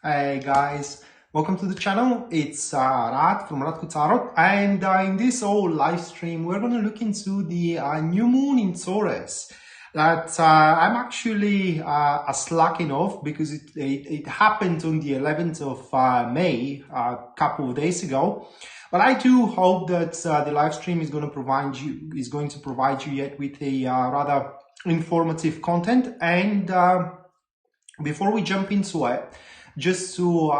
Hey guys, welcome to the channel. It's Rad from Radko Tarot, and in this whole live stream we're going to look into the new moon in Taurus that I'm actually slacking off because it happened on the 11th of May, a couple of days ago. But I do hope that the live stream is going to provide you yet with a rather informative content. And before we jump into it, just to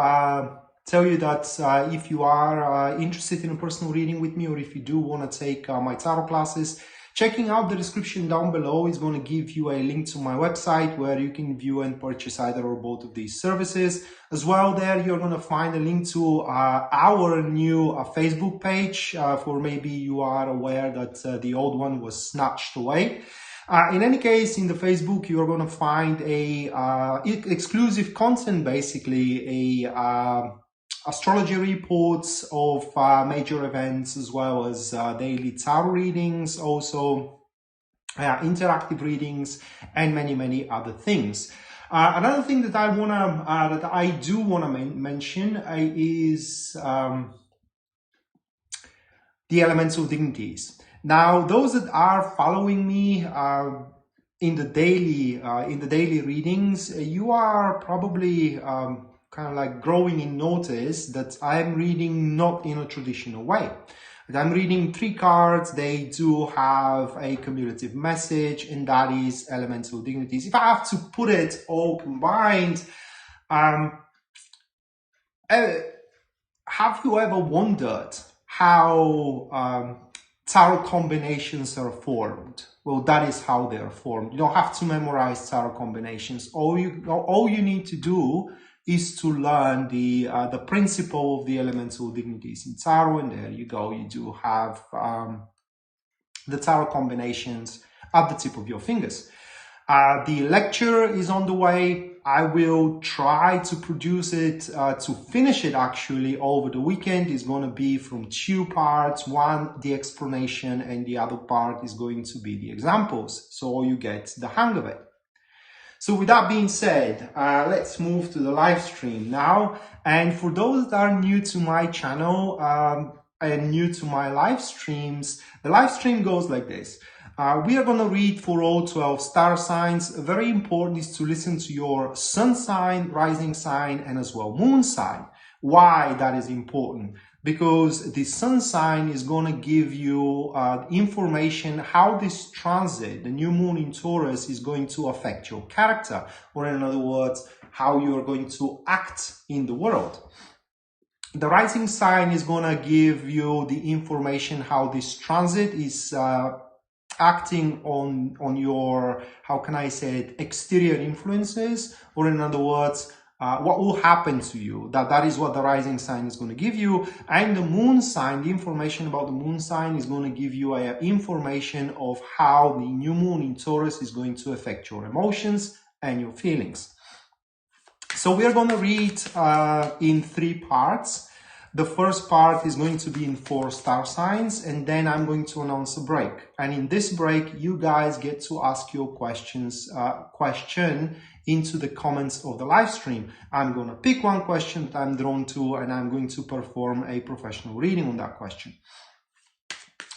tell you that if you are interested in a personal reading with me, or if you do want to take my tarot classes, checking out the description down below is going to give you a link to my website where you can view and purchase either or both of these services. As well, there you're going to find a link to our new Facebook page, for maybe you are aware that the old one was snatched away. In any case, in the Facebook, you're going to find a exclusive content, basically astrology reports of major events, as well as daily tarot readings, also interactive readings, and many other things. Another thing that I do wanna mention is the elemental dignities. Now, those that are following me in the daily readings, you are probably kind of like growing in notice that I'm reading not in a traditional way. I'm reading 3 cards. They do have a cumulative message, and that is elemental dignities. If I have to put it all combined, have you ever wondered how tarot combinations are formed? Well, that is how they are formed. You don't have to memorize tarot combinations. All you need to do is to learn the principle of the elemental dignities in tarot, and there you go. You do have the tarot combinations at the tip of your fingers. The lecture is on the way. I will try to produce it, to finish it actually over the weekend. Is going to be from 2 parts. One, the explanation, and the other part is going to be the examples, so you get the hang of it. So with that being said, let's move to the live stream now. And for those that are new to my channel and new to my live streams, the live stream goes like this. We are going to read for all 12 star signs. Very important is to listen to your sun sign, rising sign, and as well moon sign. Why that is important? Because the sun sign is going to give you information how this transit, the new moon in Taurus, is going to affect your character, or in other words, how you are going to act in the world. The rising sign is going to give you the information how this transit is acting on your, how can I say it, exterior influences, or in other words, what will happen to you. That is what the rising sign is going to give you. And the moon sign, the information about the moon sign is going to give you information of how the new moon in Taurus is going to affect your emotions and your feelings. So we are going to read in 3 parts. The first part is going to be in 4 star signs, and then I'm going to announce a break. And in this break, you guys get to ask your question into the comments of the live stream. I'm going to pick one question that I'm drawn to, and I'm going to perform a professional reading on that question.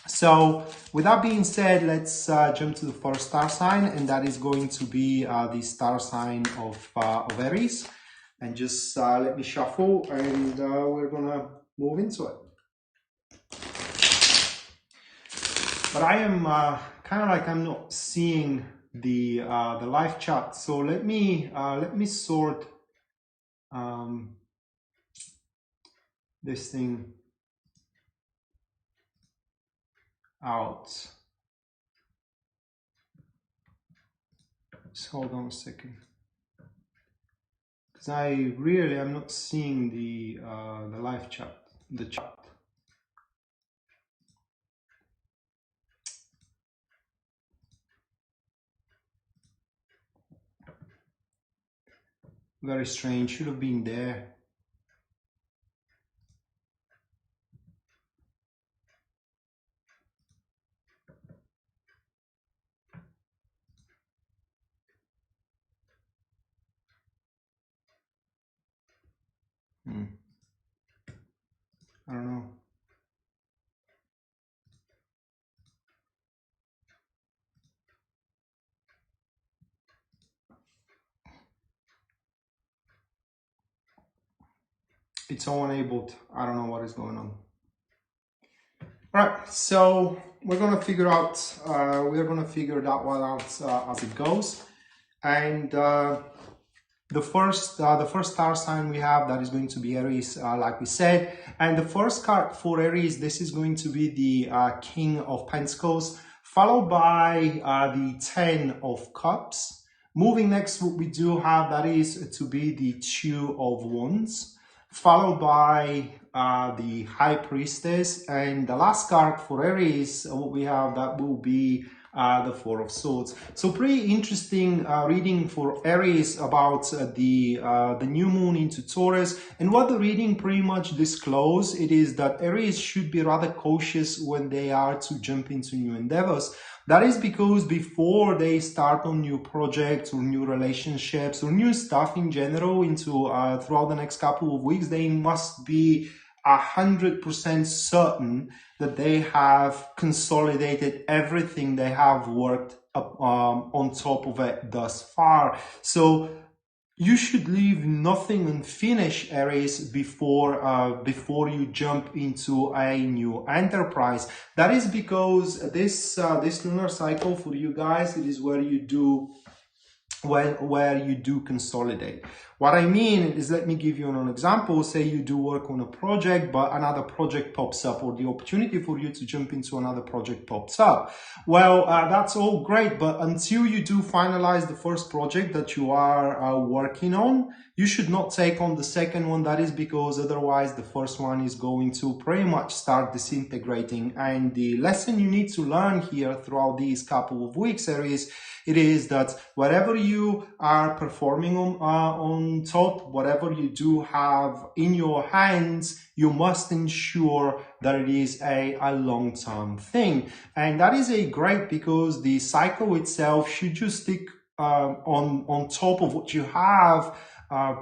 So with that being said, let's jump to the first star sign, and that is going to be the star sign of Aries. And just let me shuffle, and we're gonna move into it. But I am kind of like, I'm not seeing the live chat, so let me sort this thing out. Just hold on a second. I really am not seeing the live chat, the chat. Very strange, should have been there. I don't know. It's all enabled. I don't know what is going on. All right, so we're gonna figure out. We're gonna figure that one out as it goes, and the first star sign we have, that is going to be Aries, like we said. And the first card for Aries, this is going to be the King of Pentacles, followed by the Ten of Cups. Moving next, what we do have, that is to be the Two of Wands, followed by the High Priestess. And the last card for Aries, what we have, that will be the Four of Swords. So pretty interesting reading for Aries about the new moon into Taurus. And what the reading pretty much disclose, it is that Aries should be rather cautious when they are to jump into new endeavors. That is because before they start on new projects or new relationships or new stuff in general into throughout the next couple of weeks, they must be 100% certain that they have consolidated everything they have worked up, on top of it thus far. So you should leave nothing unfinished, Aries, before you jump into a new enterprise. That is because this lunar cycle for you guys, it is where you do consolidate. What I mean is, let me give you an example. Say you do work on a project, but another project pops up, or the opportunity for you to jump into another project pops up. Well, that's all great, but until you do finalize the first project that you are working on, you should not take on the second one. That is because otherwise the first one is going to pretty much start disintegrating. And the lesson you need to learn here throughout these couple of weeks, Aries, it is that whatever you are performing on top, whatever you do have in your hands, you must ensure that it is a long-term thing. And that is a great, because the cycle itself, should you stick on top of what you have,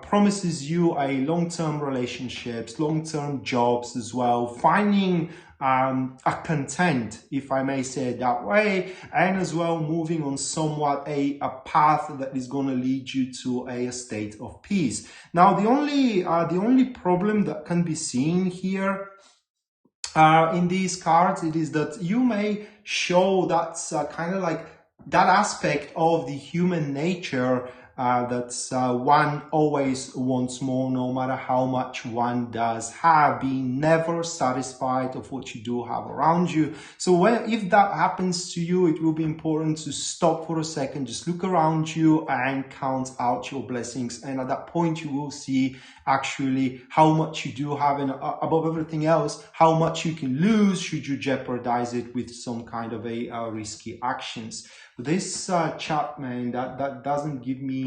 promises you a long-term relationships, long-term jobs as well, finding a content, if I may say it that way, and as well moving on somewhat a path that is going to lead you to a state of peace. Now, the only problem that can be seen here in these cards, it is that you may show that's kind of like that aspect of the human nature that one always wants more, no matter how much one does have, being never satisfied of what you do have around you. So if that happens to you, it will be important to stop for a second, just look around you and count out your blessings. And at that point, you will see actually how much you do have, and above everything else, how much you can lose should you jeopardize it with some kind of a risky actions. This chart, man, that doesn't give me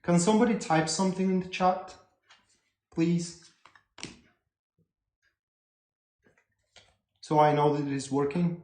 Can somebody type something in the chat, please, so I know that it is working?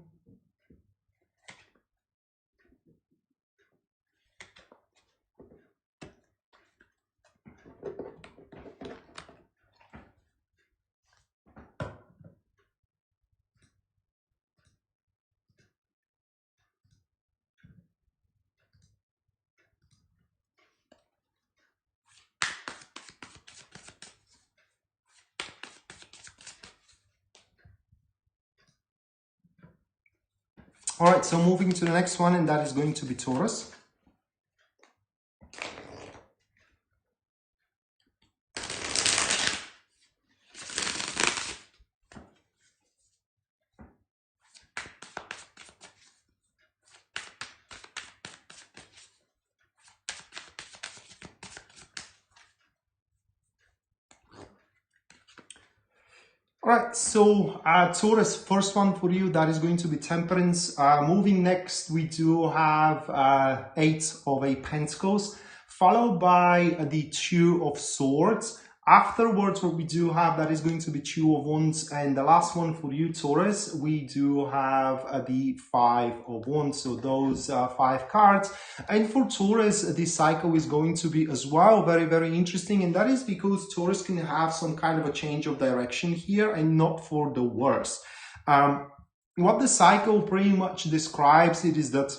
All right, so moving to the next one, and that is going to be Taurus. All right, so Taurus, first one for you, that is going to be Temperance. Moving next, we do have Eight of Pentacles, followed by the Two of Swords. Afterwards, what we do have, that is going to be Two of Wands. And the last one for you, Taurus, we do have the Five of Wands. So those 5 cards. And for Taurus, this cycle is going to be as well very, very interesting. And that is because Taurus can have some kind of a change of direction here, and not for the worse. What the cycle pretty much describes it is that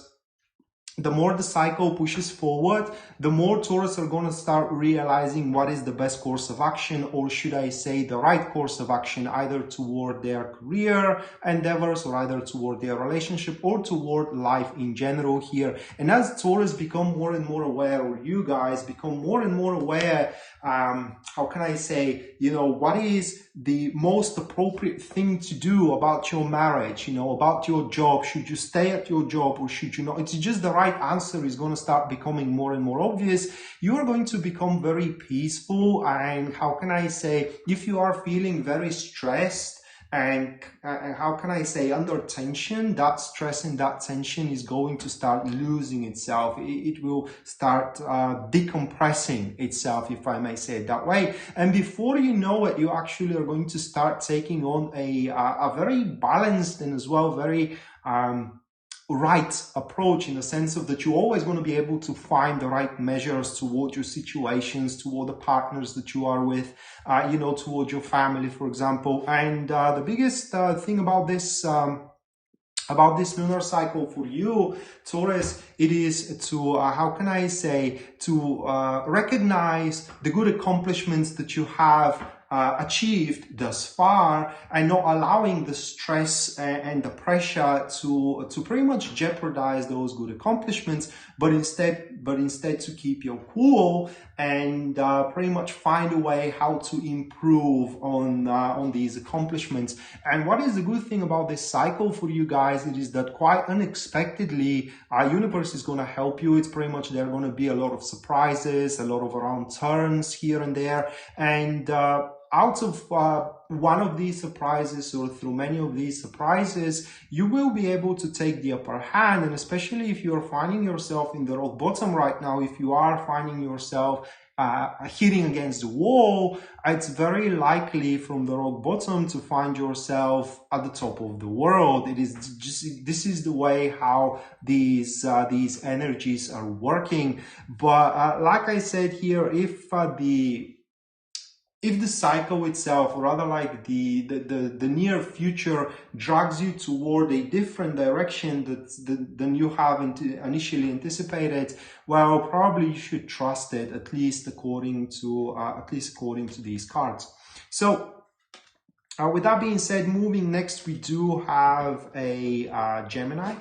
the more the cycle pushes forward, the more Taurus are going to start realizing what is the best course of action, or should I say the right course of action, either toward their career endeavors, or either toward their relationship, or toward life in general here. And as Taurus become more and more aware, or you guys become more and more aware, how can I say, you know, what is the most appropriate thing to do about your marriage, you know, about your job. Should you stay at your job or should you not? It's just the right answer is going to start becoming more and more obvious. You are going to become very peaceful, and how can I say, if you are feeling very stressed and how can I say, under tension, that stress and that tension is going to start losing itself. It will start decompressing itself, if I may say it that way. And before you know it, you actually are going to start taking on a very balanced and as well very right approach, in the sense of that you're always going to be able to find the right measures toward your situations, toward the partners that you are with, you know, toward your family, for example. And the biggest thing about this lunar cycle for you, Taurus, it is to, how can I say, to recognize the good accomplishments that you have achieved thus far, and not allowing the stress and the pressure to pretty much jeopardize those good accomplishments, but instead to keep your cool and pretty much find a way how to improve on these accomplishments. And what is the good thing about this cycle for you guys? It is that quite unexpectedly, our universe is going to help you. It's pretty much, there are going to be a lot of surprises, a lot of around turns here and there, and out of one of these surprises, or through many of these surprises, you will be able to take the upper hand. And especially if you're finding yourself in the rock bottom right now, if you are finding yourself hitting against the wall, it's very likely from the rock bottom to find yourself at the top of the world. It is just, this is the way how these energies are working. But like I said here, if the cycle itself, or rather like the near future, drags you toward a different direction than you have initially anticipated, well, probably you should trust it, at least according to these cards. So with that being said, moving next, we do have a Gemini.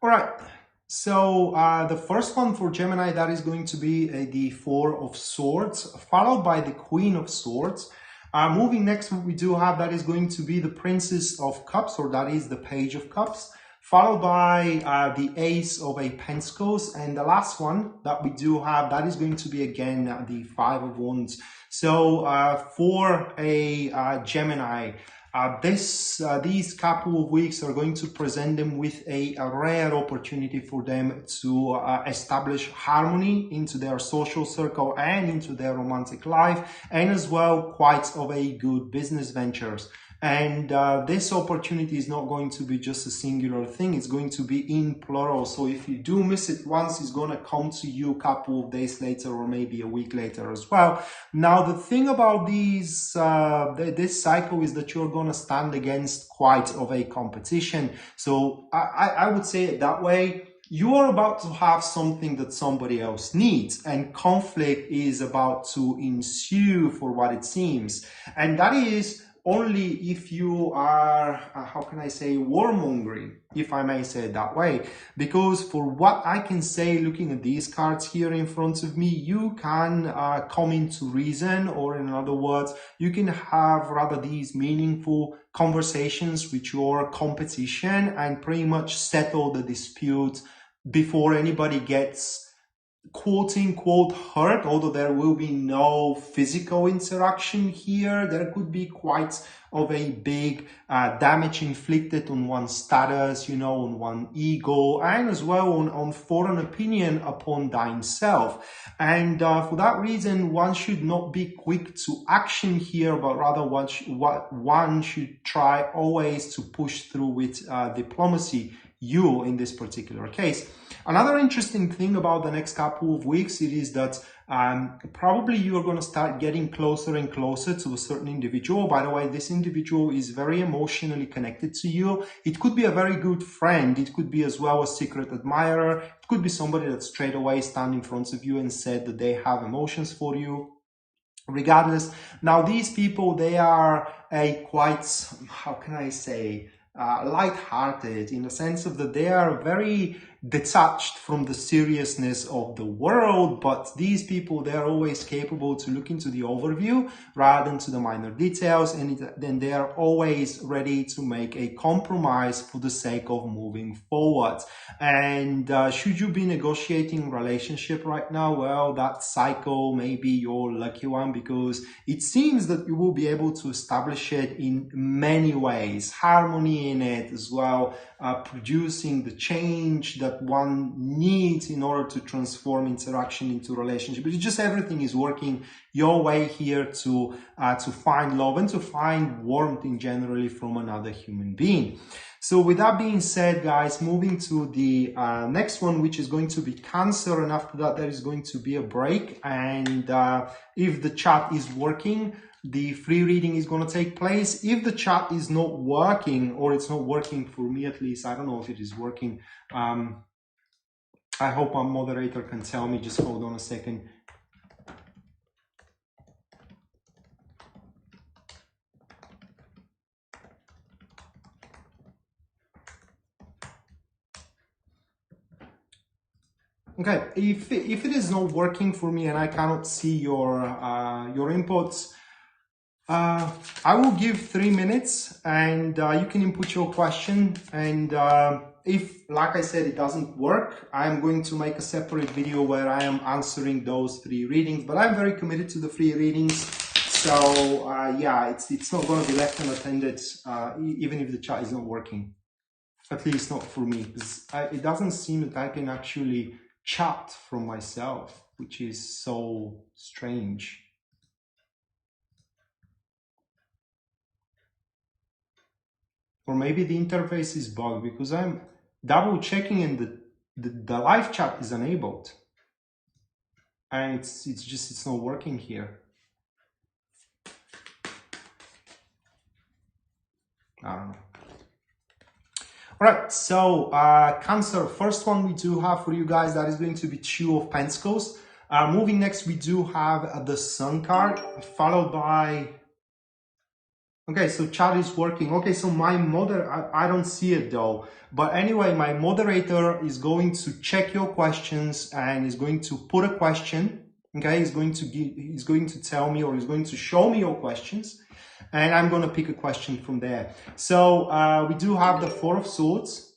All right, so the first one for Gemini, that is going to be the Four of Swords, followed by the Queen of Swords. Moving next, what we do have, that is going to be the Princess of Cups, or that is the Page of Cups, followed by the Ace of Pentacles. And the last one that we do have, that is going to be again the Five of Wands. So for a Gemini, these couple of weeks are going to present them with a rare opportunity for them to establish harmony into their social circle and into their romantic life, and as well quite of a good business ventures. And this opportunity is not going to be just a singular thing, it's going to be in plural. So if you do miss it once, it's going to come to you a couple of days later, or maybe a week later as well. Now, the thing about this cycle is that you're going to stand against quite of a competition. So I would say it that way. You are about to have something that somebody else needs, and conflict is about to ensue for what it seems. And that is only if you are, how can I say, warmongering, if I may say it that way. Because for what I can say, looking at these cards here in front of me, you can come into reason, or in other words, you can have rather these meaningful conversations with your competition and pretty much settle the dispute before anybody gets quote unquote hurt. Although there will be no physical interaction here, there could be quite of a big damage inflicted on one's status, you know, on one ego, and as well on foreign opinion upon thine self. And for that reason, one should not be quick to action here, but rather one should try always to push through with diplomacy, you in this particular case. Another interesting thing about the next couple of weeks, it is that probably you are going to start getting closer and closer to a certain individual. By the way, this individual is very emotionally connected to you. It could be a very good friend. It could be as well a secret admirer. It could be somebody that straight away stand in front of you and said that they have emotions for you. Regardless, now these people, they are a quite, how can I say, light-hearted, in the sense of that they are very detached from the seriousness of the world, but these people, they're always capable to look into the overview rather than to the minor details, and then they are always ready to make a compromise for the sake of moving forward. And should you be negotiating a relationship right now, well, that cycle may be your lucky one, because it seems that you will be able to establish it in many ways, harmony in it as well, producing the change that one needs in order to transform interaction into relationship. But just everything is working your way here to find love and to find warmth in generally from another human being. So with that being said, guys, moving to the next one, which is going to be Cancer, and after that there is going to be a break. And if the chat is working, the free reading is going to take place. If the chat is not working, or it's not working for me at least, I don't know if it is working. I hope our moderator can tell me. Just hold on a second. Okay, if it is not working for me and I cannot see your inputs, I will give 3 minutes, and you can input your question. And if, like I said, it doesn't work, I'm going to make a separate video where I am answering those 3 readings. But I'm very committed to the free readings, so yeah, it's not going to be left unattended, even if the chat is not working. At least not for me, because it doesn't seem that I can actually chat from myself, which is so strange. Or maybe the interface is bugged, because I'm double checking and the live chat is enabled, and it's not working here. I don't know. All right, so Cancer, first one we do have for you guys, that is going to be Two of Pentacles. Moving next, we do have the Sun card, followed by... Okay, so chat is working. Okay, so my I don't see it though. But anyway, my moderator is going to check your questions and is going to put a question. Okay, he's going to tell me, or he's going to show me your questions, and I'm going to pick a question from there. So we do have the Four of Swords.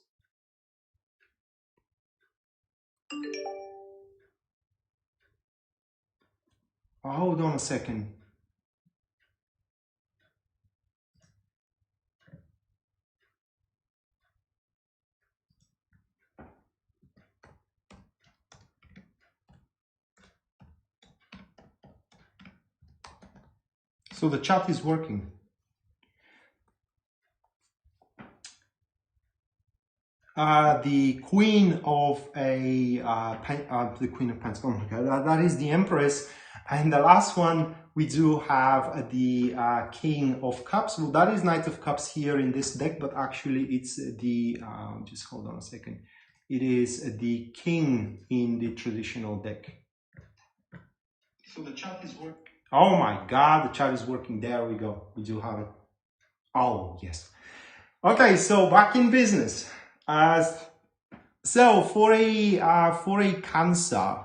Oh, hold on a second. So the chat is working. The Queen of the Queen of Pentacles. Oh my God, that is the Empress. And the last one, we do have the King of Cups. Well, that is Knight of Cups here in this deck, but actually it's the, just hold on a second. It is the King in the traditional deck. So the chat is working. Oh my God, the chat is working. There we go. We do have it. Oh, yes. Okay, so back in business. So for a Cancer,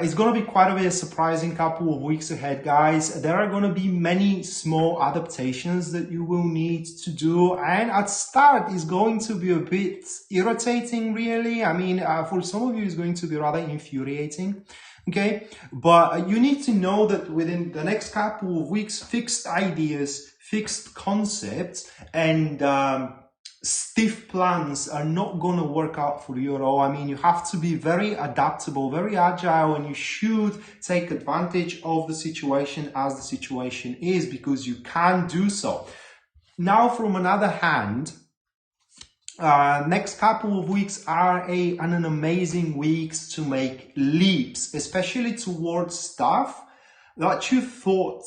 it's going to be quite a bit surprising couple of weeks ahead, guys. There are going to be many small adaptations that you will need to do, and at start is going to be a bit irritating, really. I mean, for some of you, it's going to be rather infuriating. Okay, but you need to know that within the next couple of weeks, fixed ideas, fixed concepts, and stiff plans are not going to work out for you at all. I mean, you have to be very adaptable, very agile, and you should take advantage of the situation as the situation is, because you can do so. Now, from another hand, next couple of weeks are an amazing weeks to make leaps, especially towards stuff that you thought,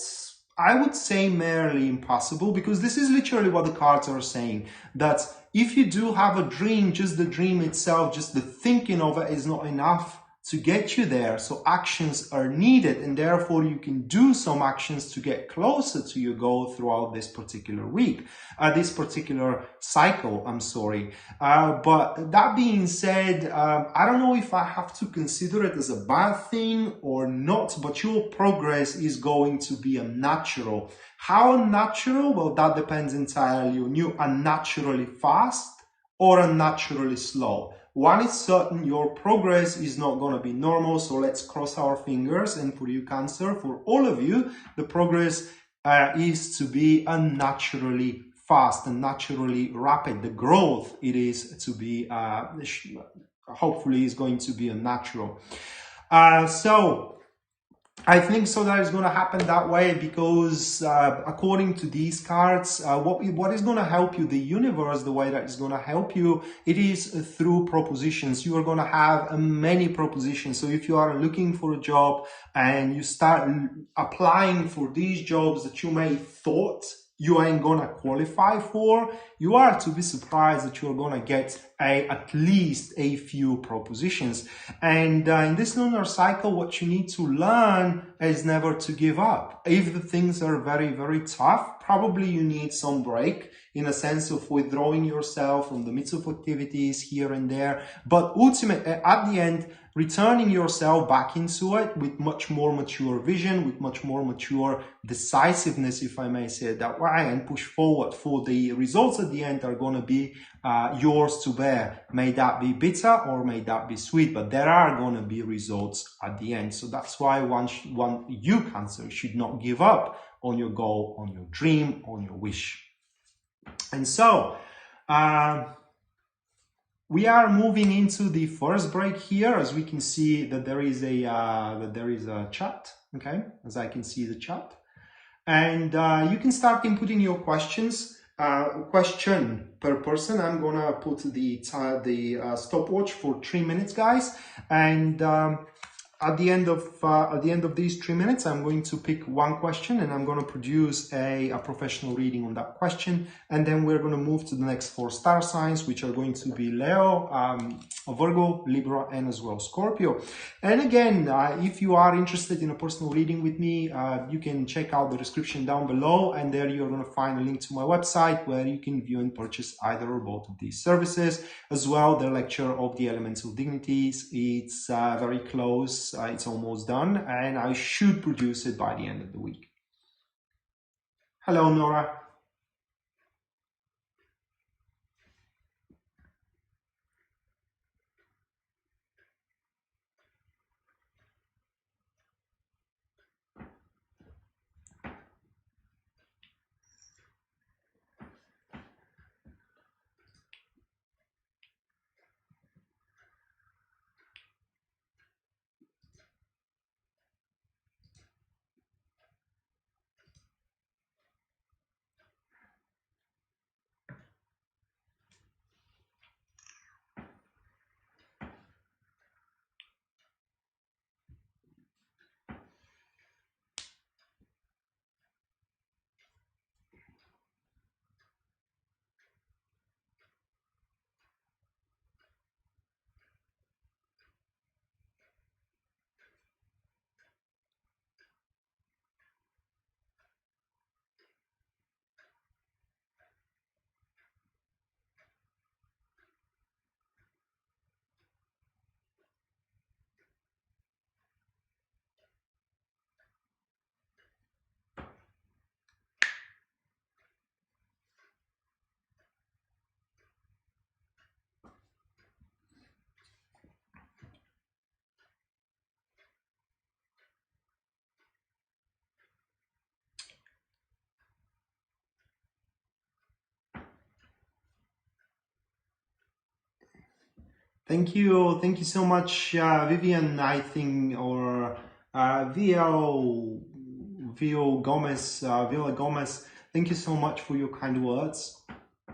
I would say, merely impossible, because this is literally what the cards are saying, that if you do have a dream, just the dream itself, just the thinking of it is not enough to get you there. So actions are needed, and therefore you can do some actions to get closer to your goal throughout this particular week, this particular cycle, I'm sorry. But that being said, I don't know if I have to consider it as a bad thing or not, but your progress is going to be unnatural. How unnatural? Well, that depends entirely on you. Unnaturally fast or unnaturally slow. One is certain, your progress is not going to be normal, so let's cross our fingers. And for you, Cancer, for all of you, the progress is to be unnaturally fast and naturally rapid. The growth, it is to be, hopefully, is going to be unnatural. So I think so that is going to happen that way, because according to these cards, what is going to help you, the universe, the way that is going to help you, it is through propositions. You are going to have many propositions. So if you are looking for a job and you start applying for these jobs that you may thought you ain't gonna qualify for, you are to be surprised that you're gonna get at least a few propositions. And in this lunar cycle, what you need to learn is never to give up. If the things are very, very tough, probably you need some break, in a sense of withdrawing yourself from the midst of activities here and there. But ultimately, at the end, returning yourself back into it with much more mature vision, with much more mature decisiveness, if I may say it that way, and push forward, for the results at the end are going to be yours to bear. May that be bitter or may that be sweet, but there are going to be results at the end. So that's why you, Cancer, should not give up on your goal, on your dream, on your wish. And so, we are moving into the first break here, as we can see that there is a chat. Okay, as I can see the chat, and you can start inputting your questions. Question per person. I'm gonna put the stopwatch for 3 minutes, guys, and at the end of these 3 minutes, I'm going to pick one question and I'm going to produce a professional reading on that question. And then we're going to move to the next 4 star signs, which are going to be Leo, Virgo, Libra, and as well Scorpio. And again, if you are interested in a personal reading with me, you can check out the description down below. And there you're going to find a link to my website where you can view and purchase either or both of these services. As well, the lecture of the Elements of Dignities. It's very close. It's almost done, and I should produce it by the end of the week. Hello, Nora. Thank you so much, Vivian, I think, or Viola Gomez. Thank you so much for your kind words.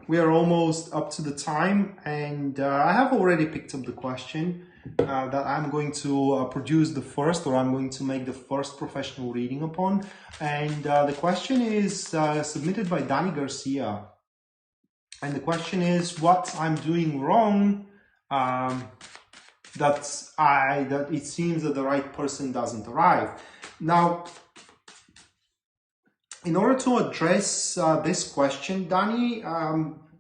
We are almost up to the time, and I have already picked up the question that I'm going to produce the first, or I'm going to make the first professional reading upon. And the question is submitted by Danny Garcia. And the question is, what I'm doing wrong that it seems that the right person doesn't arrive. Now, in order to address this question, Danny,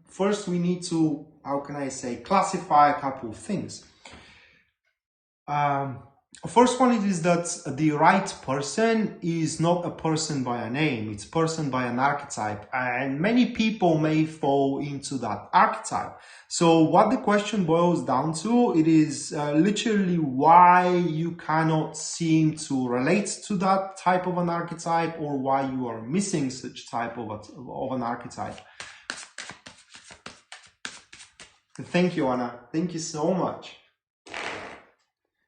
first we need to, how can I say, classify a couple of things. First one is that the right person is not a person by a name, it's a person by an archetype, and many people may fall into that archetype. So what the question boils down to, it is literally why you cannot seem to relate to that type of an archetype, or why you are missing such type of an archetype. Thank you, Anna. Thank you so much.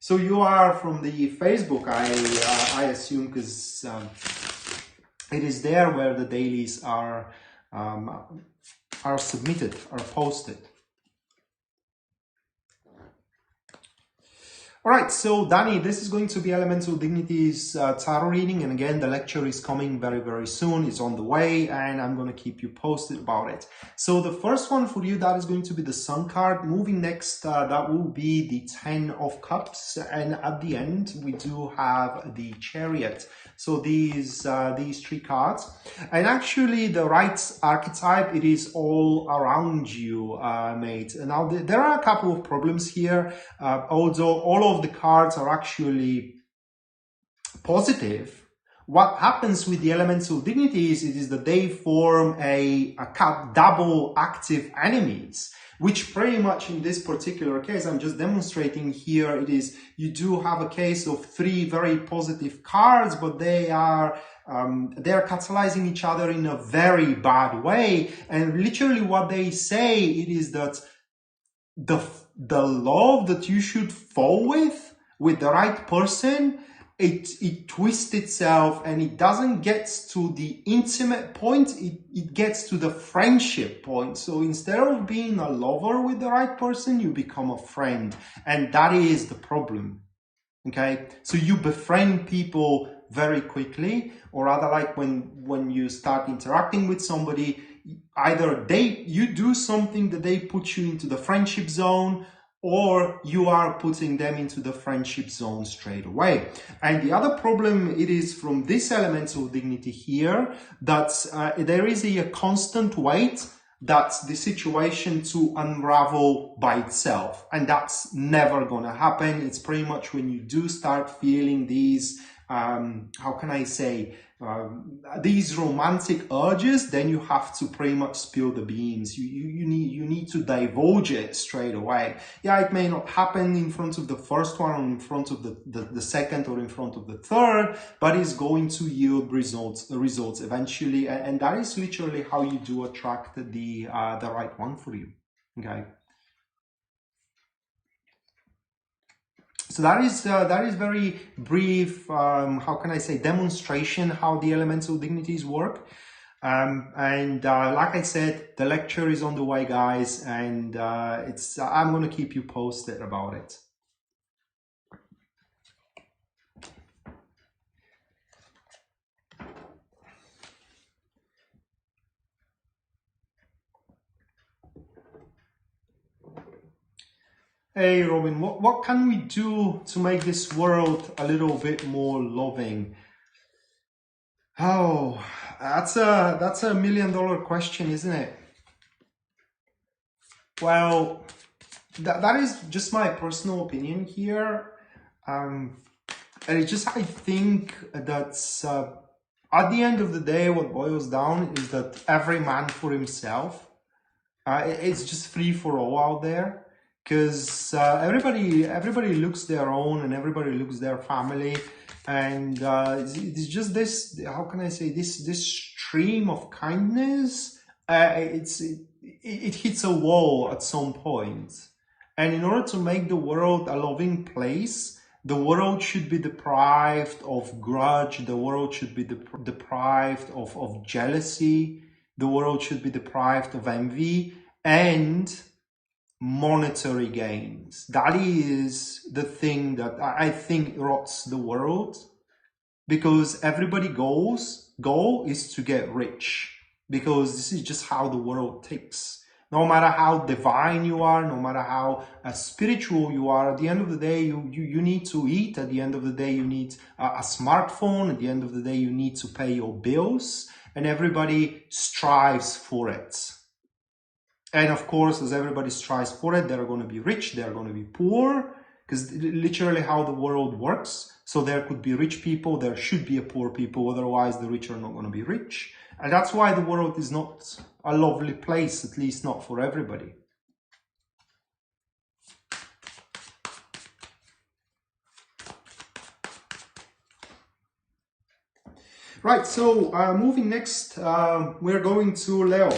So you are from the Facebook, I assume, because it is there where the dailies are submitted, are posted. All right, so Danny, this is going to be Elemental Dignities tarot reading, and again, the lecture is coming very, very soon. It's on the way, and I'm going to keep you posted about it. So the first one for you, that is going to be the Sun card. Moving next, that will be the Ten of Cups, and at the end, we do have the Chariot. So these three cards, and actually the right archetype, it is all around you, mate. Now there are a couple of problems here, although all of the cards are actually positive. What happens with the elemental dignities is that they form a double active enemies, which pretty much in this particular case, I'm just demonstrating here, it is, you do have a case of three very positive cards, but they are catalyzing each other in a very bad way. And literally what they say, it is that the love that you should fall with the right person, it twists itself, and it doesn't get to the intimate point, it gets to the friendship point. So instead of being a lover with the right person, you become a friend, and that is the problem. Okay, so you befriend people very quickly, or rather, like when you start interacting with somebody, either you do something that they put you into the friendship zone, or you are putting them into the friendship zone straight away. And the other problem, it is from this elemental dignity here, that there is a constant wait that's the situation to unravel by itself, and that's never gonna happen. It's pretty much when you do start feeling these how can I say, these romantic urges, then you have to pretty much spill the beans. You need to divulge it straight away. Yeah, it may not happen in front of the first one, or in front of the second, or in front of the third, but it's going to yield results eventually, and that is literally how you do attract the right one for you. Okay. So that is very brief, how can I say, demonstration how the elemental dignities work. And like I said, the lecture is on the way, guys, and I'm going to keep you posted about it. Hey Robin, what can we do to make this world a little bit more loving? Oh, that's a $1 million question, isn't it? Well, that is just my personal opinion here, and it's just, I think that at the end of the day, what boils down is that every man for himself. It's just free for all out there. Because everybody looks their own, and everybody looks their family, and it's just this, how can I say, this stream of kindness, it hits a wall at some point, And in order to make the world a loving place, the world should be deprived of grudge, the world should be deprived of jealousy, the world should be deprived of envy and monetary gains. That is the thing that I think rots the world, because everybody's goal is to get rich, because this is just how the world ticks. No matter how divine you are, no matter how spiritual you are, at the end of the day, you need to eat. At the end of the day, you need a smartphone. At the end of the day, you need to pay your bills. And everybody strives for it. And of course, as everybody strives for it, they're going to be rich, they're going to be poor, because literally how the world works. So there could be rich people, there should be a poor people, otherwise the rich are not going to be rich. And that's why the world is not a lovely place, at least not for everybody. Right, so moving next, we're going to Leo.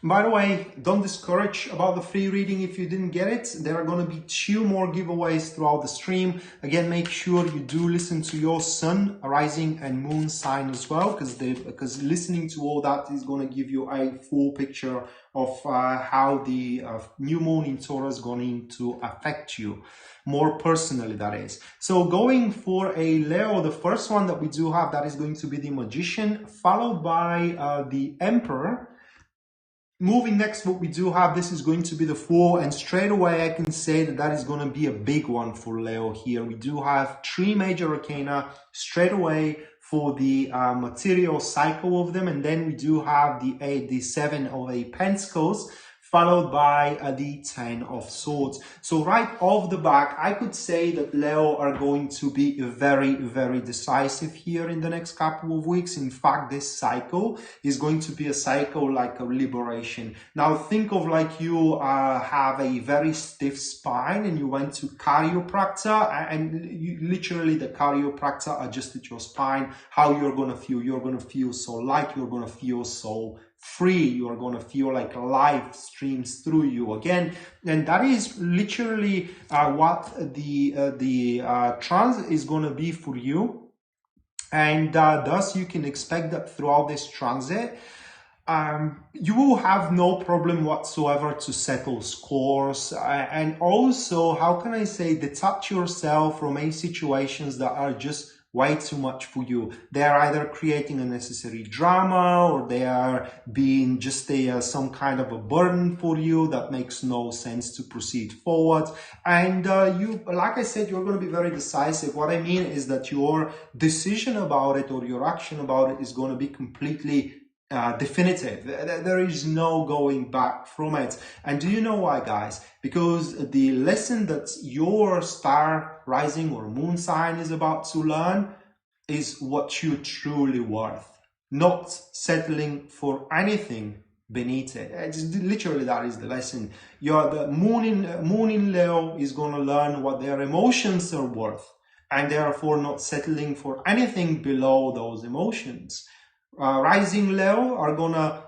By the way, don't discourage about the free reading if you didn't get it. There are going to be 2 more giveaways throughout the stream. Again, make sure you do listen to your sun, rising and moon sign as well, because listening to all that is going to give you a full picture of how the new moon in Taurus is going to affect you. More personally, that is. So going for a Leo, the first one that we do have, that is going to be the Magician, followed by the Emperor. Moving next, what we do have, this is going to be the Fool, and straight away I can say that that is going to be a big one for Leo here. We do have 3 major arcana straight away for the material cycle of them, and then we do have the 7 of Pentacles, followed by the 10 of Swords. So right off the back, I could say that Leo are going to be very, very decisive here in the next couple of weeks. In fact, this cycle is going to be a cycle like a liberation. Now, think of like you have a very stiff spine and you went to chiropractor, and literally the chiropractor adjusted your spine. How you're going to feel? You're going to feel so light. You're going to feel so free. You are going to feel like life streams through you again, and that is literally what the transit is going to be for you. And thus you can expect that throughout this transit you will have no problem whatsoever to settle scores, and also, how can I say, detach yourself from any situations that are just way too much for you. They are either creating unnecessary drama, or they are being just some kind of a burden for you that makes no sense to proceed forward. And you, like I said, you're going to be very decisive. What I mean is that your decision about it or your action about it is going to be completely definitive. There is no going back from it. And do you know why, guys? Because the lesson that your star, rising or moon sign is about to learn is what you're truly worth, not settling for anything beneath it. It's literally, that is the lesson. The moon in Leo is going to learn what their emotions are worth, and therefore not settling for anything below those emotions. Rising Leo are gonna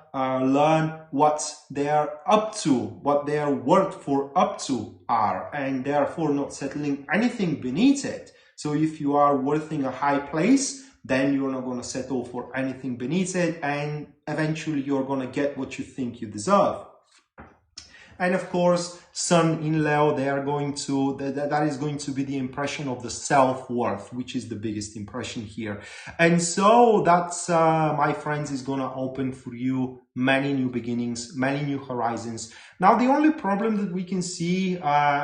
learn what they are up to, what their worth for up to are, and therefore not settling anything beneath it. So if you are worthing a high place, then you're not going to settle for anything beneath it, and eventually you're going to get what you think you deserve. And of course, Sun in Leo, they are going to, that is going to be the impression of the self-worth, which is the biggest impression here. And so that's, my friends, is going to open for you many new beginnings, many new horizons. Now, the only problem that we can see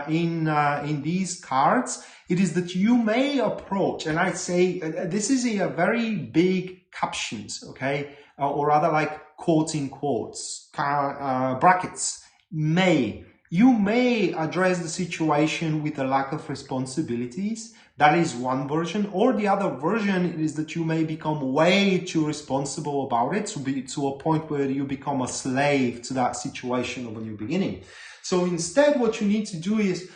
in these cards, it is that you may approach, and I'd say this is a very big captions, okay, or rather like quoting quotes, brackets. You may address the situation with a lack of responsibilities. That is one version. Or the other version is that you may become way too responsible about it, to a point where you become a slave to that situation of a new beginning. So instead, what you need to do is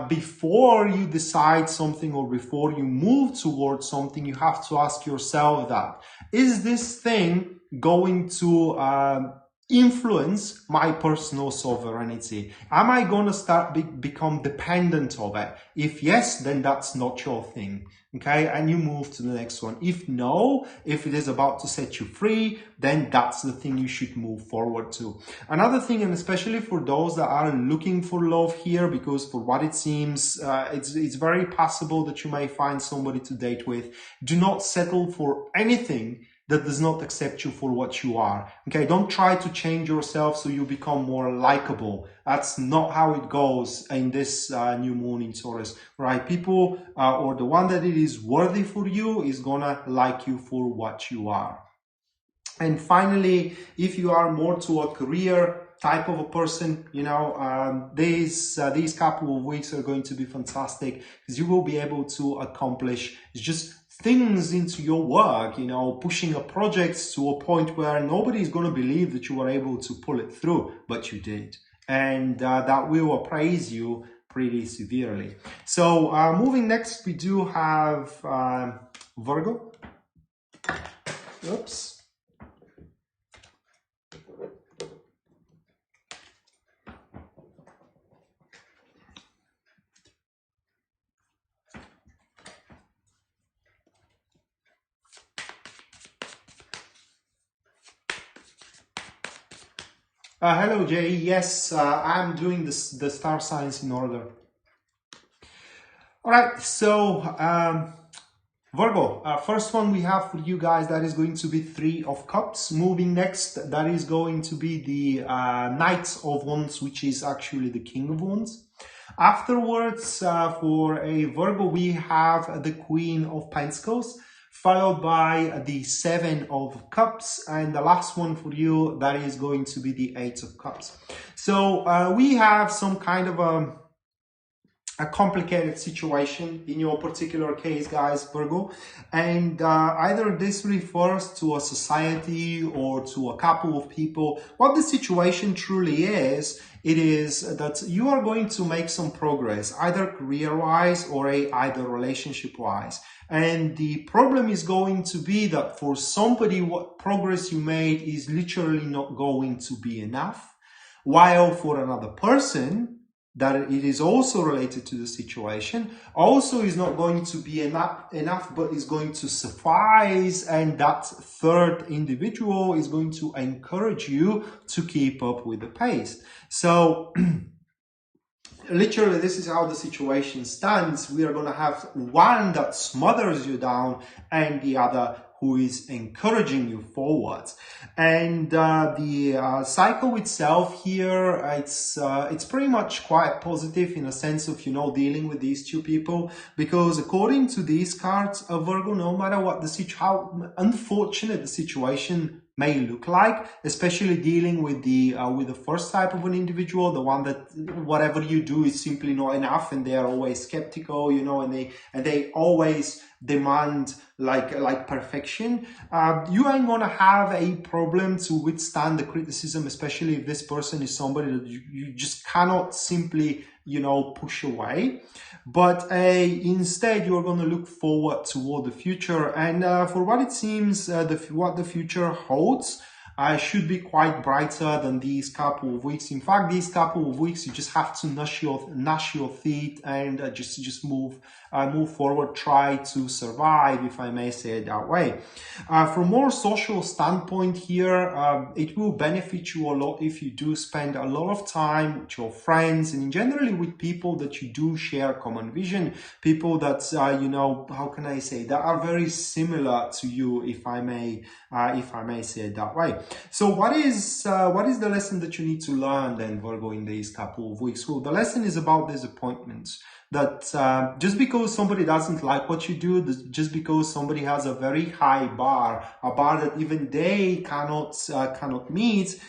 before you decide something or before you move towards something, you have to ask yourself that, is this thing going to influence my personal sovereignty? Am I going to start become dependent of it? If yes, then that's not your thing. Okay, and you move to the next one. If no, if it is about to set you free, then that's the thing you should move forward to. Another thing, and especially for those that are looking for love here, because for what it seems, it's very possible that you may find somebody to date with. Do not settle for anything that does not accept you for what you are. Okay, don't try to change yourself so you become more likable. That's not how it goes in this new moon in Taurus, right? People or the one that it is worthy for you is gonna like you for what you are. And finally, if you are more to a career type of a person, you know, these couple of weeks are going to be fantastic because you will be able to accomplish just things into your work, you know, pushing a project to a point where nobody is going to believe that you were able to pull it through, but you did. And that will appraise you pretty severely. So moving next, we do have Virgo. Oops. Hello, Jay. Yes, I'm doing the star signs in order. All right, so Virgo, first one we have for you guys, that is going to be Three of Cups. Moving next, that is going to be the Knight of Wands, which is actually the King of Wands. Afterwards, for a Virgo, we have the Queen of Pentacles, followed by the Seven of Cups, and the last one for you, that is going to be the Eight of Cups. So we have some kind of a complicated situation in your particular case, guys, Virgo, and either this refers to a society or to a couple of people. What the situation truly is, it is that you are going to make some progress, either career-wise or either relationship-wise. And the problem is going to be that for somebody, what progress you made is literally not going to be enough, while for another person, that it is also related to the situation, also is not going to be enough, but is going to suffice, and that third individual is going to encourage you to keep up with the pace. So literally, this is how the situation stands. We are going to have one that smothers you down and the other who is encouraging you forward. And the cycle itself here, it's pretty much quite positive in a sense of, you know, dealing with these two people, because according to these cards, Virgo, no matter what how unfortunate the situation may look like, especially dealing with the first type of an individual, the one that whatever you do is simply not enough, and they are always skeptical, you know, and they always demand like perfection. You ain't gonna have a problem to withstand the criticism, especially if this person is somebody that you just cannot simply, you know, push away. But instead, you're going to look forward toward the future, and for what it seems, what the future holds should be quite brighter than these couple of weeks. In fact, these couple of weeks, you just have to gnash your teeth and just move forward, try to survive, if I may say it that way. From a more social standpoint here, it will benefit you a lot if you do spend a lot of time with your friends and generally with people that you do share common vision, people that, you know, how can I say, that are very similar to you, if I may say it that way. So what is the lesson that you need to learn then, Virgo, in these couple of weeks? Well, the lesson is about disappointments. That just because somebody doesn't like what you do, just because somebody has a very high bar, a bar that even they cannot meet,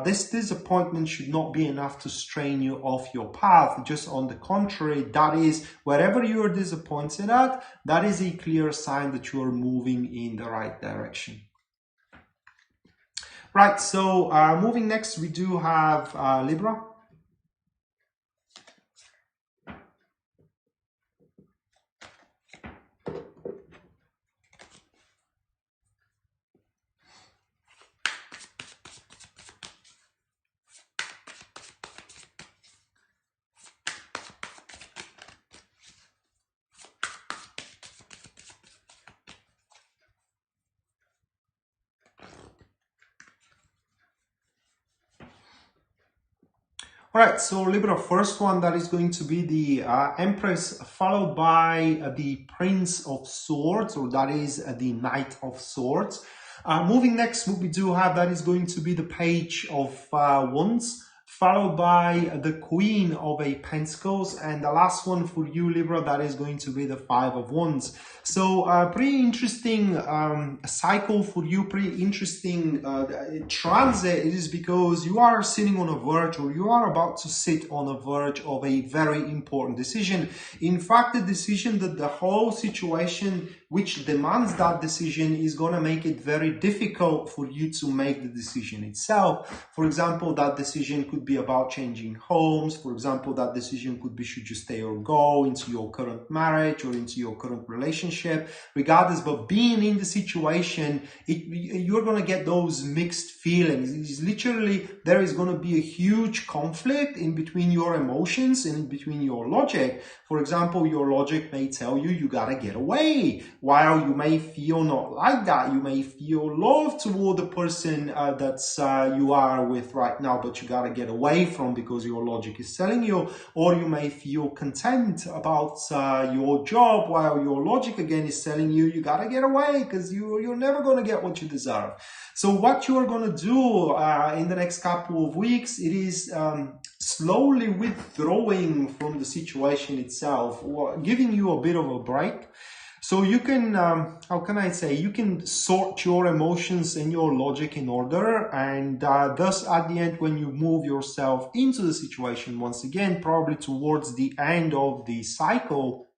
this disappointment should not be enough to strain you off your path. Just on the contrary, that is, wherever you are disappointed at, that is a clear sign that you are moving in the right direction. Right, so moving next, we do have Libra. Right, so Libra, first one, that is going to be the Empress, followed by the Prince of Swords, or that is the Knight of Swords. Moving next, what we do have, that is going to be the Page of Wands, followed by the Queen of Pentacles, and the last one for you, Libra, that is going to be the Five of Wands. So pretty interesting cycle for you, pretty interesting transit. It is because you are sitting on a verge, or you are about to sit on a verge of a very important decision. In fact, the decision that the whole situation which demands that decision is going to make it very difficult for you to make the decision itself. For example, that decision could be about changing homes. For example, that decision could be, should you stay or go into your current marriage or into your current relationship, regardless. But being in the situation, you're going to get those mixed feelings. It's literally, there is going to be a huge conflict in between your emotions and in between your logic. For example, your logic may tell you, you got to get away. While you may feel not like that, you may feel love toward the person that you are with right now, but you got to get away from because your logic is telling you. Or you may feel content about your job, while your logic again is telling you, you got to get away because you're never going to get what you deserve. So what you are going to do in the next couple of weeks, it is slowly withdrawing from the situation itself, or giving you a bit of a break. So you can, how can I say, you can sort your emotions and your logic in order, and thus at the end, when you move yourself into the situation once again, probably towards the end of the cycle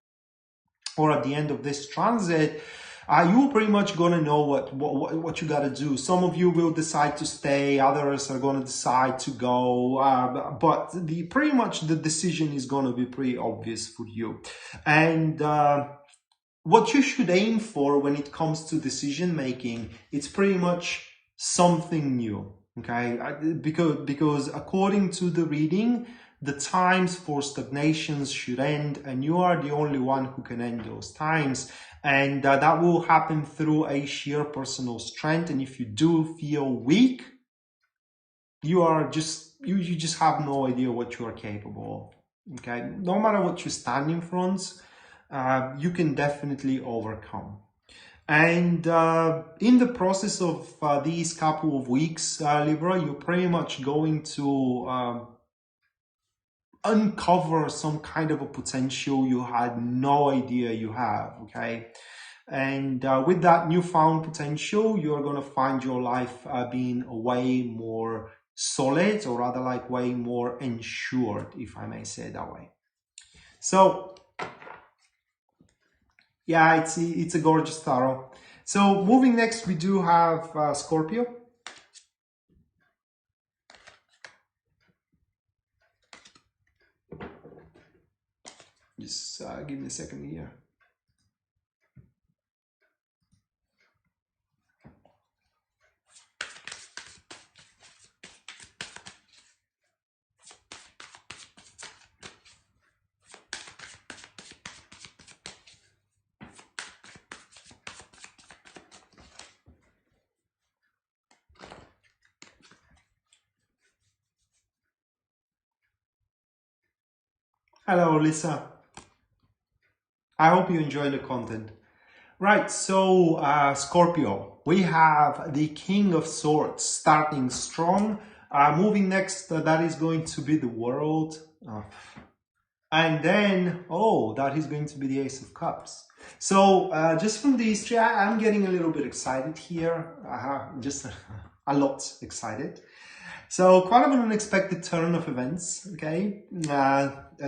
or at the end of this transit, you're pretty much going to know what you got to do. Some of you will decide to stay, others are going to decide to go, but pretty much the decision is going to be pretty obvious for you. And what you should aim for when it comes to decision making, it's pretty much something new, okay? Because according to the reading, the times for stagnations should end, and you are the only one who can end those times. And that will happen through a sheer personal strength. And if you do feel weak, you just have no idea what you are capable of, okay? No matter what you stand in front, you can definitely overcome. And in the process of these couple of weeks, Libra, you're pretty much going to uncover some kind of a potential you had no idea you have, okay? And with that newfound potential, you're going to find your life being way more solid, or rather like way more ensured, if I may say it that way. So yeah, it's a gorgeous tarot. So moving next, we do have Scorpio. Just give me a second here. Hello, Lisa. I hope you enjoy the content. Right, so Scorpio, we have the King of Swords starting strong. Moving next, that is going to be the World. And then, oh, that is going to be the Ace of Cups. So just from these three, I'm getting a little bit excited here. Just a lot excited. So quite of an unexpected turn of events, okay?